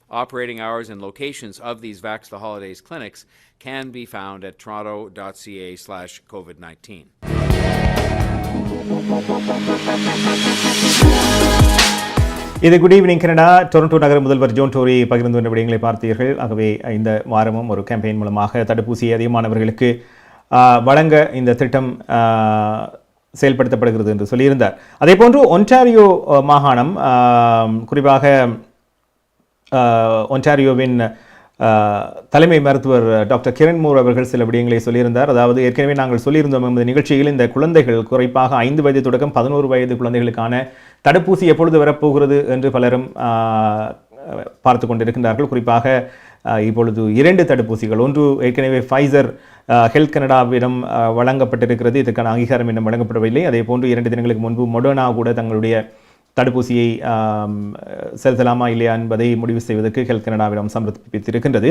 Operating hours and locations of these Vax the Holidays clinics can be found at toronto.ca/COVID-19. இது good evening Canada. Toronto நகர முதல்வர் zone Tory பகிர்ந்து கொண்ட விடயங்களை பார்த்தீர்கள். ஆகவே இந்த வாரமும் ஒரு கேம்பெயின் மூலமாக தடுப்பூசியை அதிகமானவர்களுக்கு வழங்க இந்த திட்டம் செயல்படுத்தப்படுகிறது என்று சொல்லியிருந்தார். அதே போன்று ஒன்டாரியோ மாகாணம், குறிப்பாக ஒன்டாரியோவின் தலைமை மருத்துவர் டாக்டர் கிரண் மூர் அவர்கள் சில விடயங்களை சொல்லியிருந்தார். அதாவது ஏற்கனவே நாங்கள் சொல்லியிருந்தோம் இந்த நிகழ்ச்சியில், இந்த குழந்தைகள் குறிப்பாக 5 வயது தொடக்கம் 11 வயது குழந்தைகளுக்கான தடுப்பூசி எப்பொழுது வரப்போகிறது என்று பலரும் பார்த்து கொண்டிருக்கின்றார்கள். குறிப்பாக இப்பொழுது 2 தடுப்பூசிகள், ஒன்று ஏற்கனவே ஃபைசர் ஹெல்த் கனடாவிடம் வழங்கப்பட்டிருக்கிறது, இதற்கான அங்கீகாரம் இன்னும் வழங்கப்படவில்லை. அதே போன்று 2 தினங்களுக்கு முன்பு மொடர்னா கூட தங்களுடைய தடுப்பூசியை செலுத்தலாமா இல்லையா என்பதை முடிவு செய்வதற்கு ஹெல்த் கனடாவிடம் சமர்ப்பித்திருக்கின்றது.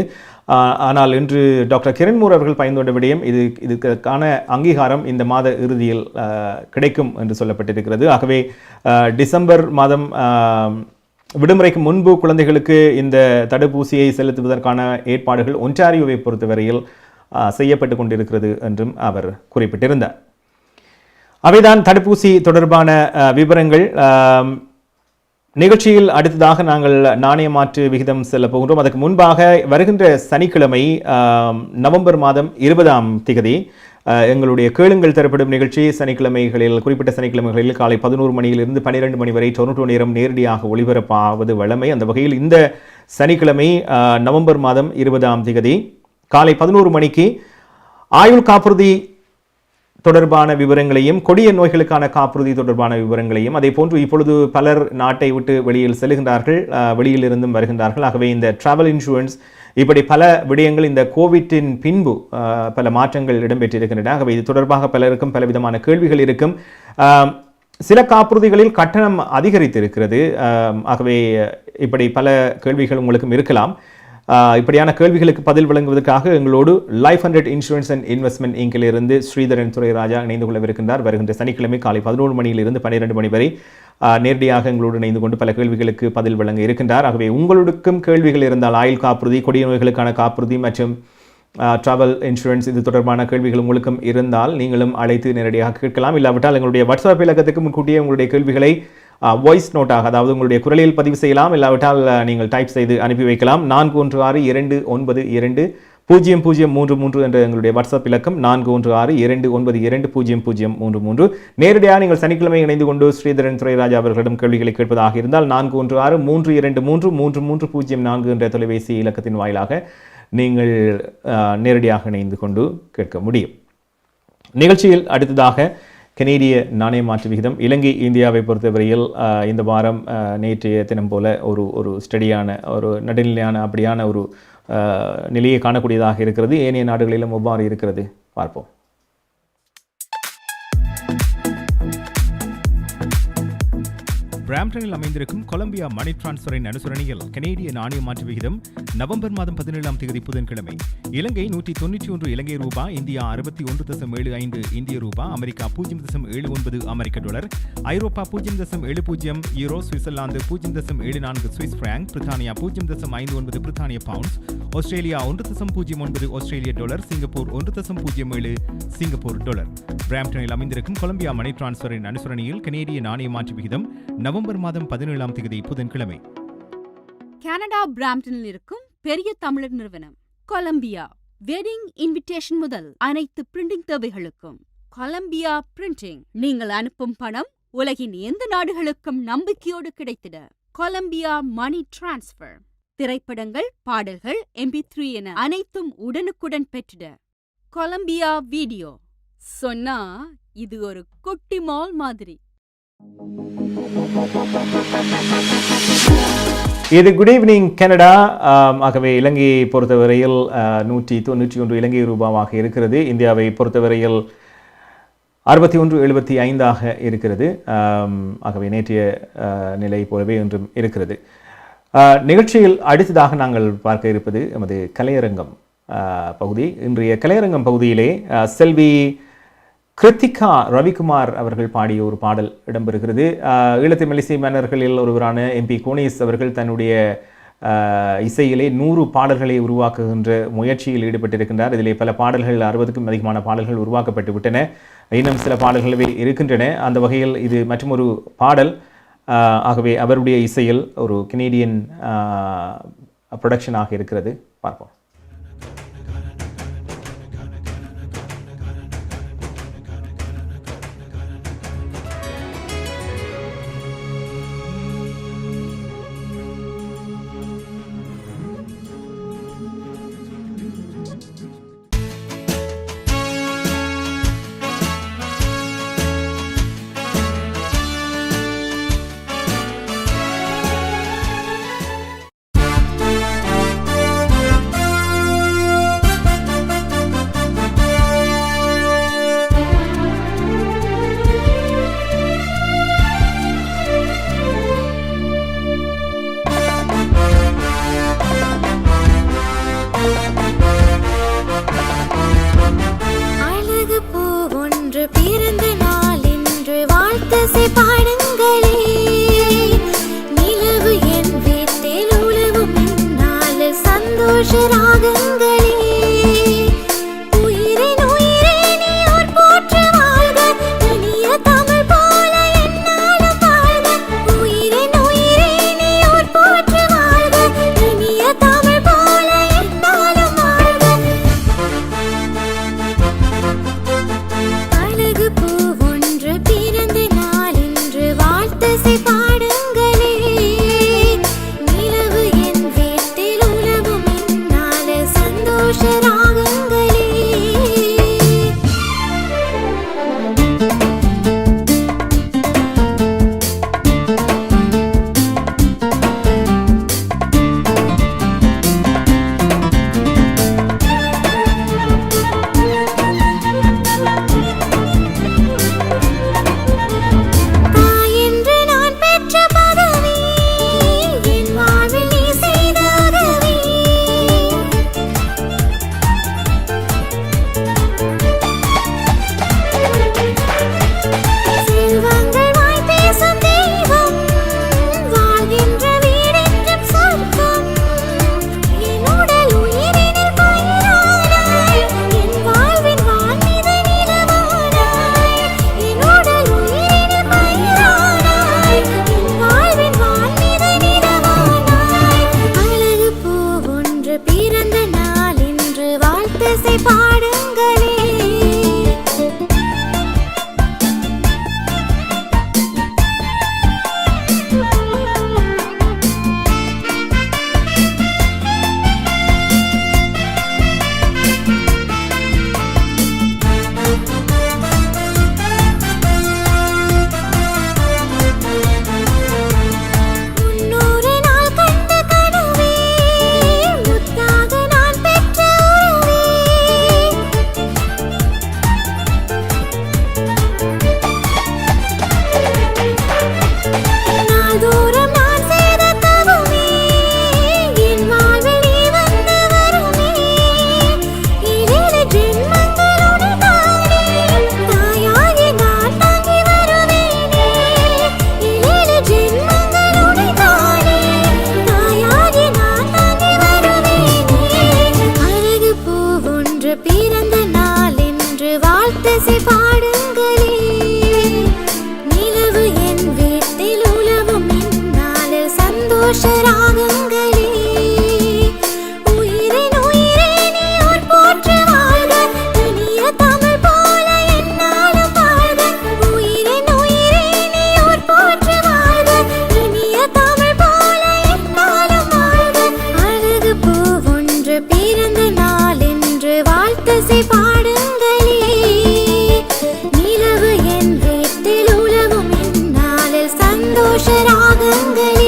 ஆனால் இன்று டாக்டர் கிரண் மூர் அவர்கள் பயந்துள்ள விடயம், இதுக்கான அங்கீகாரம் இந்த மாத இறுதியில் கிடைக்கும் என்று சொல்லப்பட்டிருக்கிறது. ஆகவே டிசம்பர் மாதம் விடுமுறைக்கு முன்பு குழந்தைகளுக்கு இந்த தடுப்பூசியை செலுத்துவதற்கான ஏற்பாடுகள் ஒன்டாரியோவை பொறுத்தவரையில் செய்யப்பட்டு கொண்டிருக்கிறது என்றும் அவர் குறிப்பிட்டிருந்தார். அவைதான் தடுப்பூசி தொடர்பான விவரங்கள். நிகழ்ச்சியில் அடுத்ததாக நாங்கள் நாணய மாற்று விகிதம் செல்ல போகின்றோம். அதற்கு முன்பாக வருகின்ற சனிக்கிழமை நவம்பர் மாதம் 20ஆம் திகதி எங்களுடைய கேளுங்கள் தரப்படும் நிகழ்ச்சி சனிக்கிழமைகளில் குறிப்பிட்ட சனிக்கிழமைகளில் காலை 11 மணியிலிருந்து 12 மணி வரை டொரண்டோ நேரம் நேரடியாக ஒளிபரப்பாவது வழமை. அந்த வகையில் இந்த சனிக்கிழமை நவம்பர் மாதம் 20ஆம் திகதி காலை 11 மணிக்கு ஆயுள் காப்புறுதி தொடர்பான விவரங்களையும் கொடிய நோய்களுக்கான காப்புறுதி தொடர்பான விவரங்களையும் அதே போன்று இப்பொழுது பலர் நாட்டை விட்டு வெளியில் செல்கின்றார்கள், வெளியில் இருந்தும் வருகின்றார்கள். ஆகவே இந்த டிராவல் இன்சூரன்ஸ் இப்படி பல விடயங்கள் இந்த கோவிட்டின் பின்பு பல மாற்றங்கள் இடம்பெற்றிருக்கின்றன. ஆகவே இது தொடர்பாக பலருக்கும் பலவிதமான கேள்விகள் இருக்கும். சில காப்புறுதிகளில் கட்டணம் அதிகரித்திருக்கிறது. ஆகவே இப்படி பல கேள்விகள் உங்களுக்கும் இருக்கலாம். இப்படியான கேள்விகளுக்கு பதில் வழங்குவதற்காக எங்களோடு லைஃப் 100 இன்சூரன்ஸ் அண்ட் இன்வெஸ்ட்மெண்ட் இங்கிலிருந்து ஸ்ரீதரன் துரைராஜா இணைந்து கொள்ளவிருக்கின்றார். வருகின்ற சனிக்கிழமை காலை 11 மணியிலிருந்து 12 மணி வரை நேரடியாக எங்களோடு இணைந்து கொண்டு பல கேள்விகளுக்கு பதில் வழங்க இருக்கின்றார். ஆகவே உங்களுக்கும் கேள்விகள் இருந்தால் ஆயுள் காப்புறுதி, கொடிய நோய்களுக்கான காப்புறுதி மற்றும் டிராவல் இன்சூரன்ஸ் இது தொடர்பான கேள்விகள் உங்களுக்கும் இருந்தால் நீங்களும் அழைத்து நேரடியாக கேட்கலாம். இல்லாவிட்டால் எங்களுடைய வாட்ஸ்அப் இலக்கத்துக்கு முன்கூட்டியே உங்களுடைய கேள்விகளை வாய்ஸ் நோட்டாக, அதாவது உங்களுடைய குரலில் பதிவு செய்யலாம். இல்லாவிட்டால் நீங்கள் டைப் செய்து அனுப்பி வைக்கலாம். 4162920033 என்ற எங்களுடைய வாட்ஸ்அப் இலக்கம் 4162920033. நேரடியாக நீங்கள் சனிக்கிழமை இணைந்து கொண்டு ஸ்ரீதரன் துரைராஜா அவர்களிடம் கேள்விகளை கேட்பதாக இருந்தால் 4163233304 என்ற தொலைபேசி இலக்கத்தின் வாயிலாக நீங்கள் நேரடியாக இணைந்து கொண்டு கேட்க முடியும். நிகழ்ச்சியில் அடுத்ததாக கனேடிய நாணய மாற்று விகிதம். இலங்கை இந்தியாவை பொறுத்தவரையில் இந்த வாரம் நேற்றைய தினம் போல ஒரு ஸ்டடியான ஒரு நடுநிலையான அப்படியான ஒரு நிலையை காணக்கூடியதாக இருக்கிறது. ஏனைய நாடுகளிலும் எவ்வாறு இருக்கிறது பார்ப்போம். பிராம்டனில் அமைந்திருக்கும் கொலம்பியா மணி டிரான்ஸ்ஃபரின் அனுசரணையில் கனேடிய நாணய மாற்று விகிதம் நவம்பர் மாதம் 17ஆம் தேதி புதன்கிழமை இலங்கை 191 இலங்கை ரூபா, இந்தியா 61.75 இந்திய ரூபா, அமெரிக்கா 0.79 அமெரிக்க டாலர், ஐரோப்பா 0.70 யூரோ, சுவிட்சர்லாந்து 0.74 சுவிஸ் பிராங்க், பிரித்தானியா 0.59 பிரித்தானிய பவுண்ட்ஸ், ஆஸ்திரேலியா 1.09 ஆஸ்திரேலிய டாலர், சிங்கப்பூர் 1.07 சிங்கப்பூர் டாலர். பிராம்டனில் அமைந்திருக்கும் கொலம்பியா மணி டிரான்ஸ்ஃபரின் அனுசரணையில் கனேடிய நாணய மாற்று விகிதம் நவம்பர் மாதம் 17ஆம் தேதி புதன்கிழமை. கனடா பிராம்டனில் இருக்கும் பெரிய தமிழர் நிறுவனம் கொலம்பியா வெட்டிங் இன்விடேஷன் முதல் அனைத்து பிரிண்டிங் தேவைகளுக்கும் கொலம்பியா பிரிண்டிங். நீங்கள் அனுப்பும் பணம் உலகின் எந்த நாடுகளுக்கும் நம்பிக்கையோடு கிடைத்திட கொலம்பியா மணி டிரான்ஸ்ஃபர். திரைப்படங்கள், பாடல்கள், MP3 என அனைத்தும் உடனுக்குடன் பெற்றிட கொலம்பியா வீடியோ. சொன்னா இது ஒரு குட்டி மால் மாதிரி. இது குட் ஈவினிங் கனடா. ஆகவே இலங்கையை பொறுத்தவரையில் 191 இலங்கை ரூபாவாக இருக்கிறது. இந்தியாவை பொறுத்தவரையில் 61.75 இருக்கிறது. ஆகவே நேற்றைய நிலை போலவே இன்றும் இருக்கிறது. நிகழ்ச்சியில் அடுத்ததாக நாங்கள் பார்க்க இருப்பது எமது கலையரங்கம் பகுதி. இன்றைய கலையரங்கம் பகுதியிலே செல்வி கிருத்திகா ரவிக்குமார் அவர்கள் பாடிய ஒரு பாடல் இடம்பெறுகிறது. ஈழத்து மெல்லிசை மன்னர்களில் ஒருவரான MP கோனேஸ் அவர்கள் தன்னுடைய இசையிலே 100 பாடல்களை உருவாக்குகின்ற முயற்சியில் ஈடுபட்டிருக்கின்றார். இதிலே பல பாடல்கள் 60க்கும் அதிகமான பாடல்கள் உருவாக்கப்பட்டு விட்டன. இன்னும் சில பாடல்களே இருக்கின்றன. அந்த வகையில் இது மற்றொரு பாடல். ஆகவே அவருடைய இசையில் ஒரு கனேடியன் ப்ரொடக்ஷனாக இருக்கிறது. பார்ப்போம். சந்தோஷ ராகங்களே உயிரின் உயிரே நீ ஓர் போற்று வாழ்க இனிய தமிழ் போல என்னாலும் வாழ்க உயிரின் உயிரே நீ ஓர் போற்று வாழ்க இனிய தமிழ் போல என்னாலும் வாழ்க அழகு பூவொன்று பிறந்த நாள் என்று வாழ்த்து பாடுங்களே நிலவு என் வீட்டில் உலவும் என்னாலில் சந்தோஷ ராகங்களே.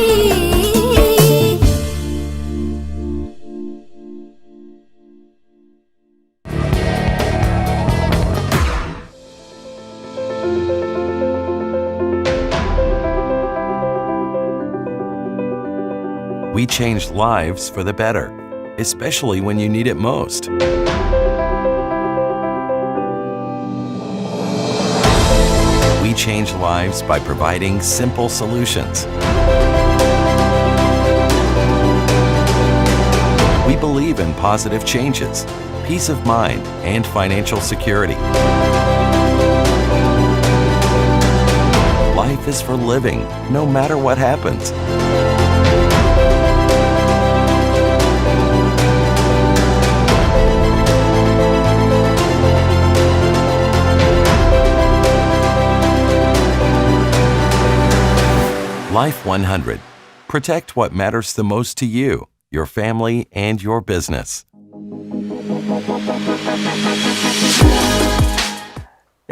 We changed lives for the better, especially when you need it most. We change lives by providing simple solutions. We believe in positive changes, peace of mind, and financial security. Life is for living, no matter what happens. Life 100. Protect what matters the most to you, your family, and your business.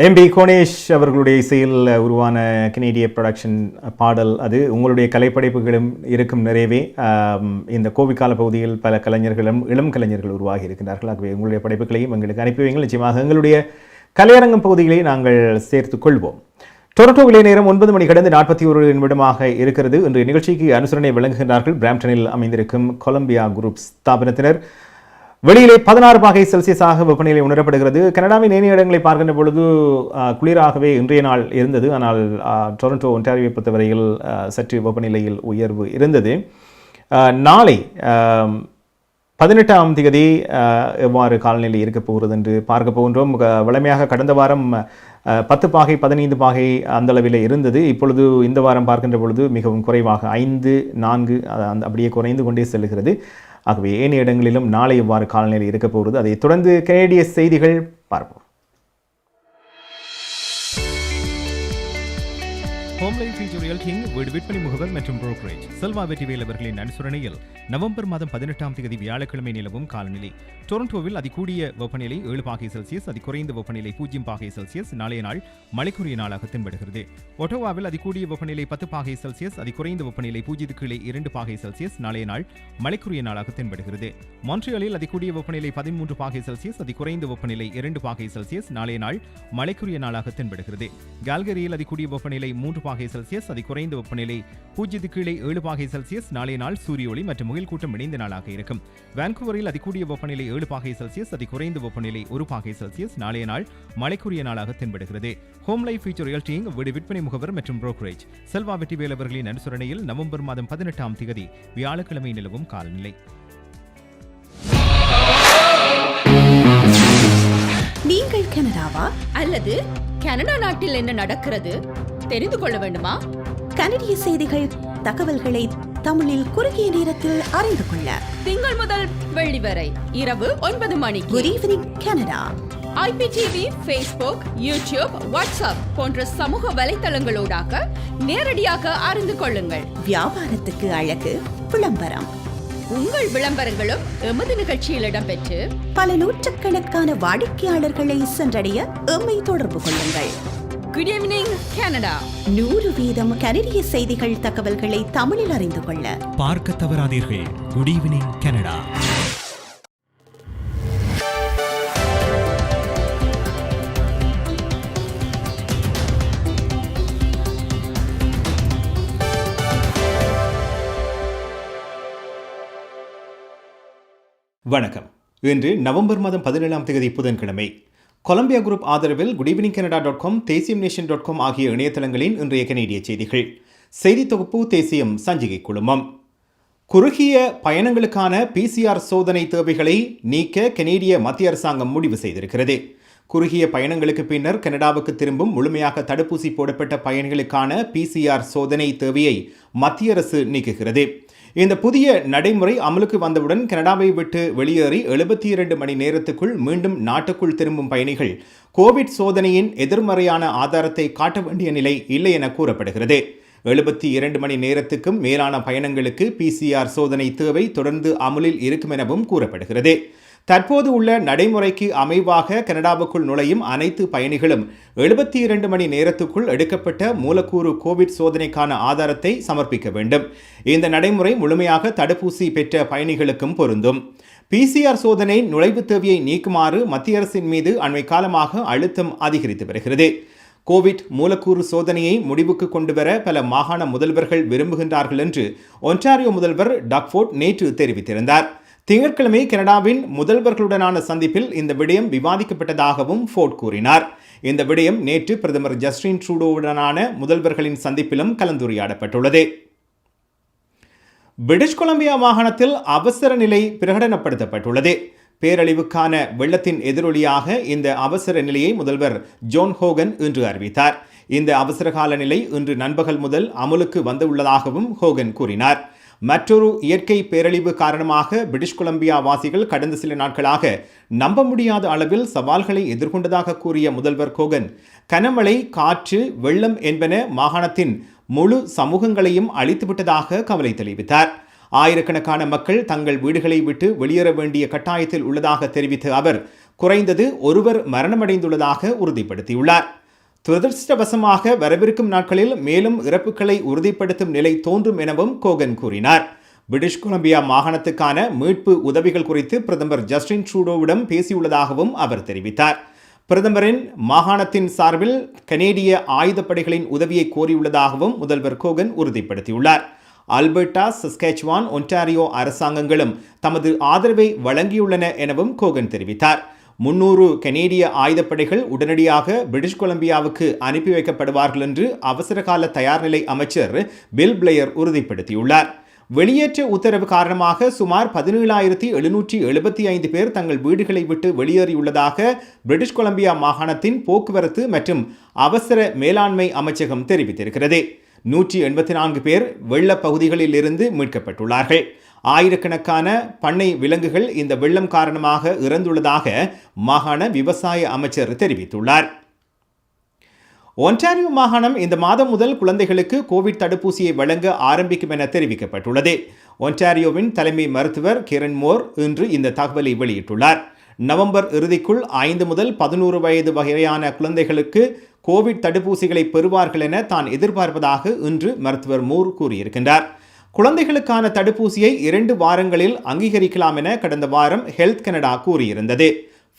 MP Konesh அவர்களுடைய இசையில் உருவான கனேடிய production பாடல் அது. உங்களுடைய கலைப்படைப்புகளும் இருக்கும் நிறைவே இந்த கோவிக்கால பகுதியில் பல கலைஞர்களும் இளம் கலைஞர்கள் உருவாகி இருக்கின்றார்கள். ஆகவே உங்களுடைய படைப்புகளையும் எங்களுக்கு அனுப்பி வைங்கள். நிச்சயமாக எங்களுடைய கலையரங்கம் பகுதிகளை நாங்கள் சேர்த்துக் கொள்வோம். டொரண்டோவிலே நேரம் 9 மணி கடந்து 41 நிமிடமாக இருக்கிறது. இன்று நிகழ்ச்சிக்கு அனுசரணை வழங்குகின்றார்கள் பிராம்டனில் அமைந்திருக்கும் கொலம்பியா குரூப் ஸ்தாபனத்தினர். வெளியிலே 16 பாகை செல்சியஸாக வெப்பநிலை உணரப்படுகிறது. கனடாவின் ஏனைய இடங்களை பார்க்கின்ற பொழுது குளிராகவே இன்றைய நாள் இருந்தது. ஆனால் டொரண்டோ ஒன்டாரியோவை பொறுத்தவரையில் சற்று வெப்பநிலையில் உயர்வு இருந்தது. நாளை 18ஆம் தேதி எவ்வாறு காலநிலை இருக்கப் போகிறது என்று பார்க்க போகின்றோம். வழமையாக கடந்த வாரம் 10 பாகை 15 பாகை அந்த அளவில் இருந்தது. இப்பொழுது இந்த வாரம் பார்க்கின்ற பொழுது மிகவும் குறைவாக 5, 4 அப்படியே குறைந்து கொண்டே செல்கிறது. ஆகவே ஏனைய இடங்களிலும் நாளை எவ்வாறு காலநிலை இருக்கப் போகிறது, அதை தொடர்ந்து கனேடிய செய்திகள் பார்ப்போம். ஹோம்லைன் ஃபீச்சர் ரியல்டிங் வீடு விற்பனை முகவர் மற்றும் புரோக்கரேஜ் செல்வா வெற்றிவேல் அவர்களின் அனுசரணையில் நவம்பர் மாதம் 18ஆம் தேதி வியாழக்கிழமை நிலவும் காலநிலை. டொரண்டோவில் அதிகூடிய வெப்பநிலை 7 பாகை செல்சியஸ், அதிகுறைந்த வெப்பநிலை 0 பாகை செல்சியஸ். நாளைய நாள் மழைக்குரிய நாளாக தென்படுகிறது. ஒட்டோவாவில் அதிகூடிய வெப்பநிலை 10 பாகை செல்சியஸ், அதிகுறைந்த வெப்பநிலை 0 கீழே 2 பாகை செல்சியஸ். நாளைய நாள் மழைக்குரிய நாளாக தென்படுகிறது. மான்ட்ரியாலில் அதிகூடிய வெப்பநிலை 13 பாகை செல்சியஸ், அதிகுறைந்த வெப்பநிலை 2 பாகை செல்சியஸ். நாளைய நாள் மழைக்குரிய நாளாக தென்படுகிறது. கால்கரியில் அதிகூடிய வெப்பநிலை 3 பாகை செல்சியஸ், அதிகுறைந்த வெப்பநிலை 0 கீழே 7 பாகை செல்சியஸ். நாளைய நாள் சூரிய ஒளி மற்றும் முகில் கூட்டம் இணைந்த நாளாக இருக்கும். வான்கூவரில் அதிகூடிய வெப்பநிலை 7 பாகை செல்சியஸ், அதிகுறைந்த வெப்பநிலை 1 பாகை செல்சியஸ். நாளைய நாள் மழைக்குரிய நாளாக தென்படுகிறது. ஹோம் லைஃப் ஃபீச்சர் ரியல்டிங் வீடு விற்பனை முகவர் மற்றும் புரோக்கரேஜ் செல்வா வெற்றிவேல் அவர்களின் அனுசரணையில் நவம்பர் மாதம் 18ஆம் தேதி வியாழக்கிழமை நிலவும் காலநிலை. நீங்கள் கனடாவா அல்லது கனடா நாட்டில் என்ன நடக்கிறது தெரிந்து கொள்ள வேண்டுமா? கனடிய செய்திகள், தகவல்களை தமிழில் குறுகிய நேரத்தில் அறிந்து கொள்ள திங்கள் முதல் வெள்ளி வரை இரவு 9 மணிக்கு good evening Canada IPTV, Facebook, YouTube, WhatsApp போன்ற சமூக வலைத்தளங்களோடாக நேரடியாக அறிந்து கொள்ளுங்கள். வியாபாரத்துக்கு அழகு விளம்பரம். உங்கள் விளம்பரங்களும் எமது நிகழ்ச்சியில் இடம்பெற்று பல நூற்றுக்கணக்கான வாடிக்கையாளர்களை சென்றடைய எம்மை தொடர்பு கொள்ளுங்கள். Good evening Canada. 100% கனடிய செய்திகள், தகவல்களை தமிழில் அறிந்து கொள்ள பார்க்க தவறாதீர்கள். Good evening Canada. வணக்கம். இன்று நவம்பர் மாதம் 17ஆம் தேதி புதன்கிழமை. கொலம்பியா குரூப் ஆதரவில் goodevningcanada.com, தேசியம்நேஷன்.com ஆகிய இணையதளங்களின் இன்றைய கனேடிய செய்திகள். செய்தி தொகுப்பு தேசியம் சஞ்சிகை குழுமம். குறுகிய பயணங்களுக்கான PCR சோதனை தேவைகளை நீக்க கனேடிய மத்திய அரசாங்கம் முடிவு செய்திருக்கிறது. குறுகிய பயணங்களுக்கு பின்னர் கனடாவுக்கு திரும்பும் முழுமையாக தடுப்பூசி போடப்பட்ட பயணிகளுக்கான PCR சோதனை தேவையை மத்திய அரசு நீக்குகிறது. இந்த புதிய நடைமுறை அமலுக்கு வந்தவுடன் கனடாவை விட்டு வெளியேறி 72 மணி நேரத்துக்குள் மீண்டும் நாட்டுக்குள் திரும்பும் பயணிகள் கோவிட் சோதனையின் எதிர்மறையான ஆதாரத்தை காட்ட வேண்டிய நிலை இல்லை என கூறப்படுகிறது. 72 மணி நேரத்துக்கும் மேலான பயணங்களுக்கு PCR சோதனை தேவை தொடர்ந்து அமலில் இருக்கும் எனவும் கூறப்படுகிறது. தற்போது உள்ள நடைமுறைக்கு அமைவாக கனடாவுக்குள் நுழையும் அனைத்து பயணிகளும் 72 மணி நேரத்துக்குள் எடுக்கப்பட்ட மூலக்கூறு கோவிட் சோதனைக்கான ஆதாரத்தை சமர்ப்பிக்க வேண்டும். இந்த நடைமுறை முழுமையாக தடுப்பூசி பெற்ற பயணிகளுக்கும் பொருந்தும். PCR சோதனை நுழைவுத் தேவையை நீக்குமாறு மத்திய அரசின் மீது அண்மை காலமாக அழுத்தம் அதிகரித்து வருகிறது. கோவிட் மூலக்கூறு சோதனையை முடிவுக்கு கொண்டுவர பல மாகாண முதல்வர்கள் விரும்புகின்றார்கள் என்று ஒன்டாரியோ முதல்வர் டாக்ஃபோர்ட் நேற்று தெரிவித்திருந்தார். திங்கட்கிழமை கனடாவின் முதல்வர்களுடனான சந்திப்பில் இந்த விடயம் விவாதிக்கப்பட்டதாகவும் ஃபோர்ட் கூறினார். இந்த விடயம் நேற்று பிரதமர் ஜஸ்டின் ட்ரூடோவுடனான முதல்வர்களின் சந்திப்பிலும் கலந்துரையாடப்பட்டுள்ளது. பிரிட்டிஷ் கொலம்பியா மாகாணத்தில் அவசர நிலை பிரகடனப்படுத்தப்பட்டுள்ளது. பேரழிவுக்கான வெள்ளத்தின் எதிரொலியாக இந்த அவசர நிலையை முதல்வர் ஜான் ஹோகன் இன்று அறிவித்தார். இந்த அவசரகால நிலை இன்று நண்பகல் முதல் அமலுக்கு வந்துள்ளதாகவும் ஹோகன் கூறினார். மற்றொரு இயற்கை பேரழிவு காரணமாக பிரிட்டிஷ் கொலம்பியா வாசிகள் கடந்த சில நாட்களாக நம்ப முடியாத அளவில் சவால்களை எதிர்கொண்டதாக கூறிய முதல்வர் ஹோகன், கனமழை, காற்று, வெள்ளம் என்பன மாகாணத்தின் முழு சமூகங்களையும் அழித்துவிட்டதாக கவலை தெரிவித்தார். ஆயிரக்கணக்கான மக்கள் தங்கள் வீடுகளை விட்டு வெளியேற வேண்டிய கட்டாயத்தில் உள்ளதாக தெரிவித்த அவர், குறைந்தது ஒருவர் மரணமடைந்துள்ளதாக உறுதிப்படுத்தியுள்ளார். துரதிருஷ்டவசமாக வரவிருக்கும் நாட்களில் மேலும் இறப்புகளை உறுதிப்படுத்தும் நிலை தோன்றும் எனவும் ஹோகன் கூறினார். பிரிட்டிஷ் கொலம்பியா மாகாணத்துக்கான மீட்பு உதவிகள் குறித்து பிரதமர் ஜஸ்டின் ட்ரூடோவிடம் பேசியுள்ளதாகவும் அவர் தெரிவித்தார். பிரதமரின் மாகாணத்தின் சார்பில் கனேடிய ஆயுதப்படைகளின் உதவியை கோரியுள்ளதாகவும் முதல்வர் ஹோகன் உறுதிப்படுத்தியுள்ளார். அல்பர்டா, சஸ்கேச்சுவான், ஒன்டாரியோ அரசாங்கங்களும் தமது ஆதரவை வழங்கியுள்ளன எனவும் ஹோகன் தெரிவித்தார். 300 கனேடிய ஆயுதப்படைகள் உடனடியாக பிரிட்டிஷ் கொலம்பியாவுக்கு அனுப்பி வைக்கப்படுவார்கள் என்று அவசரகால தயார்நிலை அமைச்சர் பில் பிளேயர் உறுதிப்படுத்தியுள்ளார். வெளியேற்ற உத்தரவு காரணமாக சுமார் 17,775 பேர் தங்கள் வீடுகளை விட்டு வெளியேறியுள்ளதாக பிரிட்டிஷ் கொலம்பியா மாகாணத்தின் போக்குவரத்து மற்றும் அவசர மேலாண்மை அமைச்சகம் தெரிவித்திருக்கிறது. 184 பேர் வெள்ள பகுதிகளில் இருந்து மீட்கப்பட்டுள்ளார்கள். ஆயிரக்கணக்கான பண்ணை விலங்குகள் இந்த வெள்ளம் காரணமாக இறந்துள்ளதாக மாகாண விவசாய அமைச்சர் தெரிவித்துள்ளார். ஒன்டாரியோ மாகாணம் இந்த மாதம் முதல் குழந்தைகளுக்கு கோவிட் தடுப்பூசியை வழங்க ஆரம்பிக்கும் என தெரிவிக்கப்பட்டுள்ளது. ஒன்டாரியோவின் தலைமை மருத்துவர் கிரண் மோர் இன்று இந்த தகவலை வெளியிட்டுள்ளார். நவம்பர் இறுதிக்குள் 5 முதல் 11 வயது வகையான குழந்தைகளுக்கு கோவிட் தடுப்பூசிகளை பெறுவார்கள் என தான் எதிர்பார்ப்பதாக இன்று மருத்துவர் மூர் கூறியிருக்கின்றார். குழந்தைகளுக்கான தடுப்பூசியை 2 வாரங்களில் அங்கீகரிக்கலாம் என கடந்த வாரம் ஹெல்த் கனடா கூறியிருந்தது.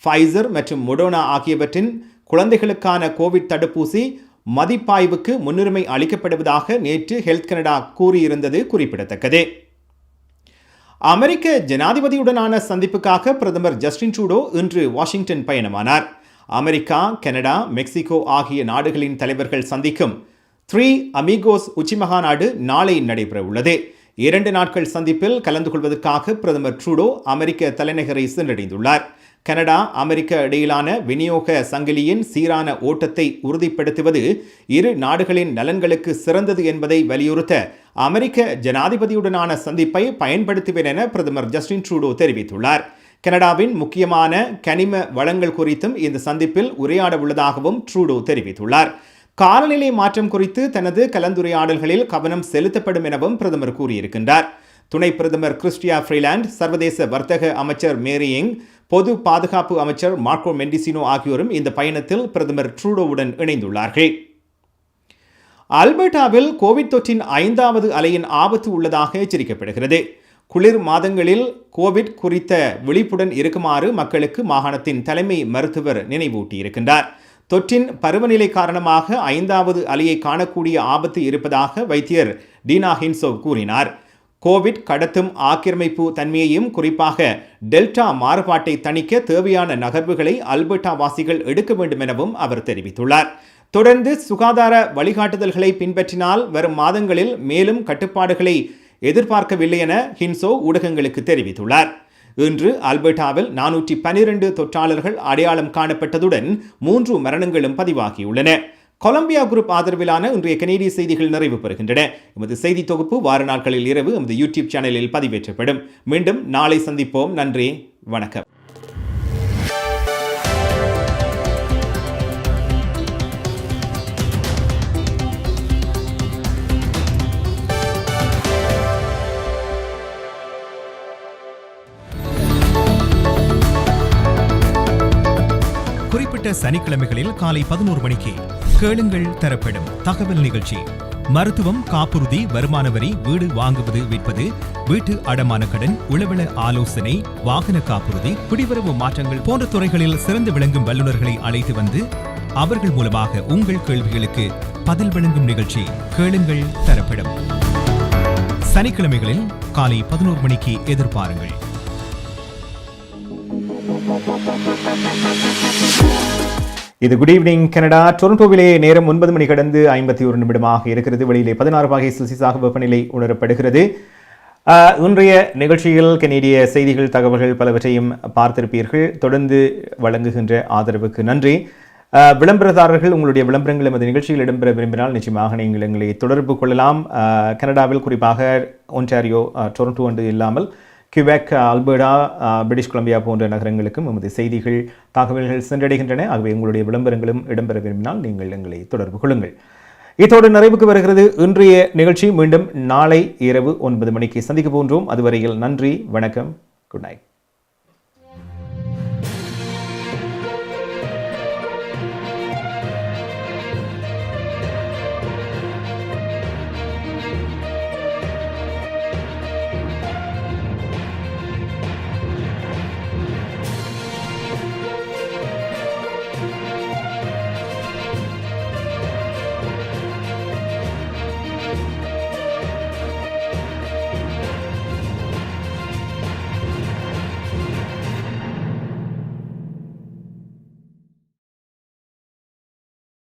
ஃபைசர் மற்றும் மொடோனா ஆகியவற்றின் குழந்தைகளுக்கான கோவிட் தடுப்பூசி மதிப்பாய்வுக்கு முன்னுரிமை அளிக்கப்படுவதாக நேற்று ஹெல்த் கனடா கூறியிருந்தது குறிப்பிடத்தக்கது. அமெரிக்க ஜனாதிபதியுடனான சந்திப்புக்காக பிரதமர் ஜஸ்டின் ட்ரூடோ இன்று வாஷிங்டன் பயணமானார். அமெரிக்கா, கனடா, மெக்சிகோ ஆகிய நாடுகளின் தலைவர்கள் சந்திக்கும் 3 அமிகோஸ் உச்சிமகாநாடு நாளை நடைபெற உள்ளது. 2 நாட்கள் சந்திப்பில் கலந்து கொள்வதற்காக பிரதமர் ட்ரூடோ அமெரிக்க தலைநகரை சென்றடைந்துள்ளார். கனடா, அமெரிக்க இடையிலான விநியோக சங்கிலியின் சீரான ஓட்டத்தை உறுதிப்படுத்துவது இரு நாடுகளின் நலன்களுக்கு சிறந்தது என்பதை வலியுறுத்த அமெரிக்க ஜனாதிபதியுடனான சந்திப்பை பயன்படுத்துவேன் என பிரதமர் ஜஸ்டின் ட்ரூடோ தெரிவித்துள்ளார். கனடாவின் முக்கியமான கனிம வளங்கள் குறித்தும் இந்த சந்திப்பில் உரையாட உள்ளதாகவும் ட்ரூடோ தெரிவித்துள்ளார். காலநிலை மாற்றம் குறித்து தனது கலந்துரையாடல்களில் கவனம் செலுத்தப்படும் எனவும் பிரதமர் கூறியிருக்கின்றார். துணை பிரதமர் கிறிஸ்டியா ஃப்ரீலாண்ட், சர்வதேச வர்த்தக அமைச்சர் மேரியிங், பொது பாதுகாப்பு அமைச்சர் மார்க்கோ மெண்டிசினோ ஆகியோரும் இந்த பயணத்தில் பிரதமர் ட்ரூடோவுடன் இணைந்துள்ளார்கள். அல்பர்டாவில் கோவிட் தொற்றின் 5வது அலையின் ஆபத்து உள்ளதாக எச்சரிக்கப்படுகிறது. குளிர் மாதங்களில் கோவிட் குறித்த விழிப்புடன் இருக்குமாறு மக்களுக்கு மாகாணத்தின் தலைமை மருத்துவர் நினைவூட்டியிருக்கின்றார். தொற்றின் பருவநிலை காரணமாக 5வது அலையை காணக்கூடிய ஆபத்து இருப்பதாக வைத்தியர் டீனா ஹின்சோவ் கூறினார். கோவிட் கடத்தும் ஆக்கிரமிப்பு தன்மையையும் குறிப்பாக டெல்டா மாறுபாட்டை தணிக்க தேவையான நகர்வுகளை அல்பர்டா வாசிகள் எடுக்க வேண்டும் எனவும் அவர் தெரிவித்துள்ளார். தொடர்ந்து சுகாதார வழிகாட்டுதல்களை பின்பற்றினால் வரும் மாதங்களில் மேலும் கட்டுப்பாடுகளை எதிர்பார்க்கவில்லை என ஹின்சோ ஊடகங்களுக்கு தெரிவித்துள்ளார். இன்று அல்பர்டாவில் 412 தொற்றாளர்கள் அடையாளம் காணப்பட்டதுடன் 3 மரணங்களும் பதிவாகியுள்ளன. கொலம்பியா குரூப் ஆதரவிலான இன்றைய கனேடிய செய்திகள் நிறைவு பெறுகின்றன. எமது செய்தி தொகுப்பு வார நாட்களில் இரவு எமது யூடியூப் சேனலில் பதிவேற்றப்படும். மீண்டும் நாளை சந்திப்போம். நன்றி, வணக்கம். குறிப்பிட்ட சனிக்கிழமைகளில் காலை 11 மணிக்கு கேளுங்கள் தரப்படும் தகவல் நிகழ்ச்சி. மருத்துவம், காப்புறுதி, வருமான வரி, வீடு வாங்குவது விற்பது, வீட்டு அடமான கடன், உளவள ஆலோசனை, வாகன காப்புறுதி, குடிவரவு மாற்றங்கள் போன்ற துறைகளில் சிறந்து விளங்கும் வல்லுநர்களை அழைத்து வந்து அவர்கள் மூலமாக உங்கள் கேள்விகளுக்கு பதில் வழங்கும் நிகழ்ச்சி கேளுங்கள் தரப்படும். சனிக்கிழமைகளில் காலை 11 மணிக்கு எதிர்பாருங்கள். இது குட் ஈவினிங் கனடா. டொரண்டோவிலே நேரம் 9 மணி கடந்து 51 நிமிடமாக இருக்கிறது. வெளியிலே 16 பாகை செல்சியஸாக வெப்பநிலை உணரப்படுகிறது. இன்றைய நிகழ்ச்சியில் கனேடிய செய்திகள், தகவல்கள் பலவற்றையும் பார்த்திருப்பீர்கள். தொடர்ந்து வழங்குகின்ற ஆதரவுக்கு நன்றி. விளம்பரதாரர்கள் உங்களுடைய விளம்பரங்கள் எமது நிகழ்ச்சியில் இடம்பெற விரும்பினால் நிச்சயமாக நீங்கள் எங்களை தொடர்பு கொள்ளலாம். கனடாவில் குறிப்பாக ஒன்டாரியோ, டொரண்டோ என்று இல்லாமல் கியூபெக், அல்பர்டா, பிரிட்டிஷ் கொலம்பியா போன்ற நகரங்களுக்கும் எமது செய்திகள், தகவல்கள் சென்றடைகின்றன. ஆகவே உங்களுடைய விளம்பரங்களும் இடம்பெற விரும்பினால் நீங்கள் எங்களை தொடர்பு கொள்ளுங்கள். இதோடு நிறைவுக்கு வருகிறது இன்றைய நிகழ்ச்சி. மீண்டும் நாளை இரவு 9 மணிக்கு சந்திக்க போன்றோம். அதுவரையில் நன்றி, வணக்கம், குட் நைட்.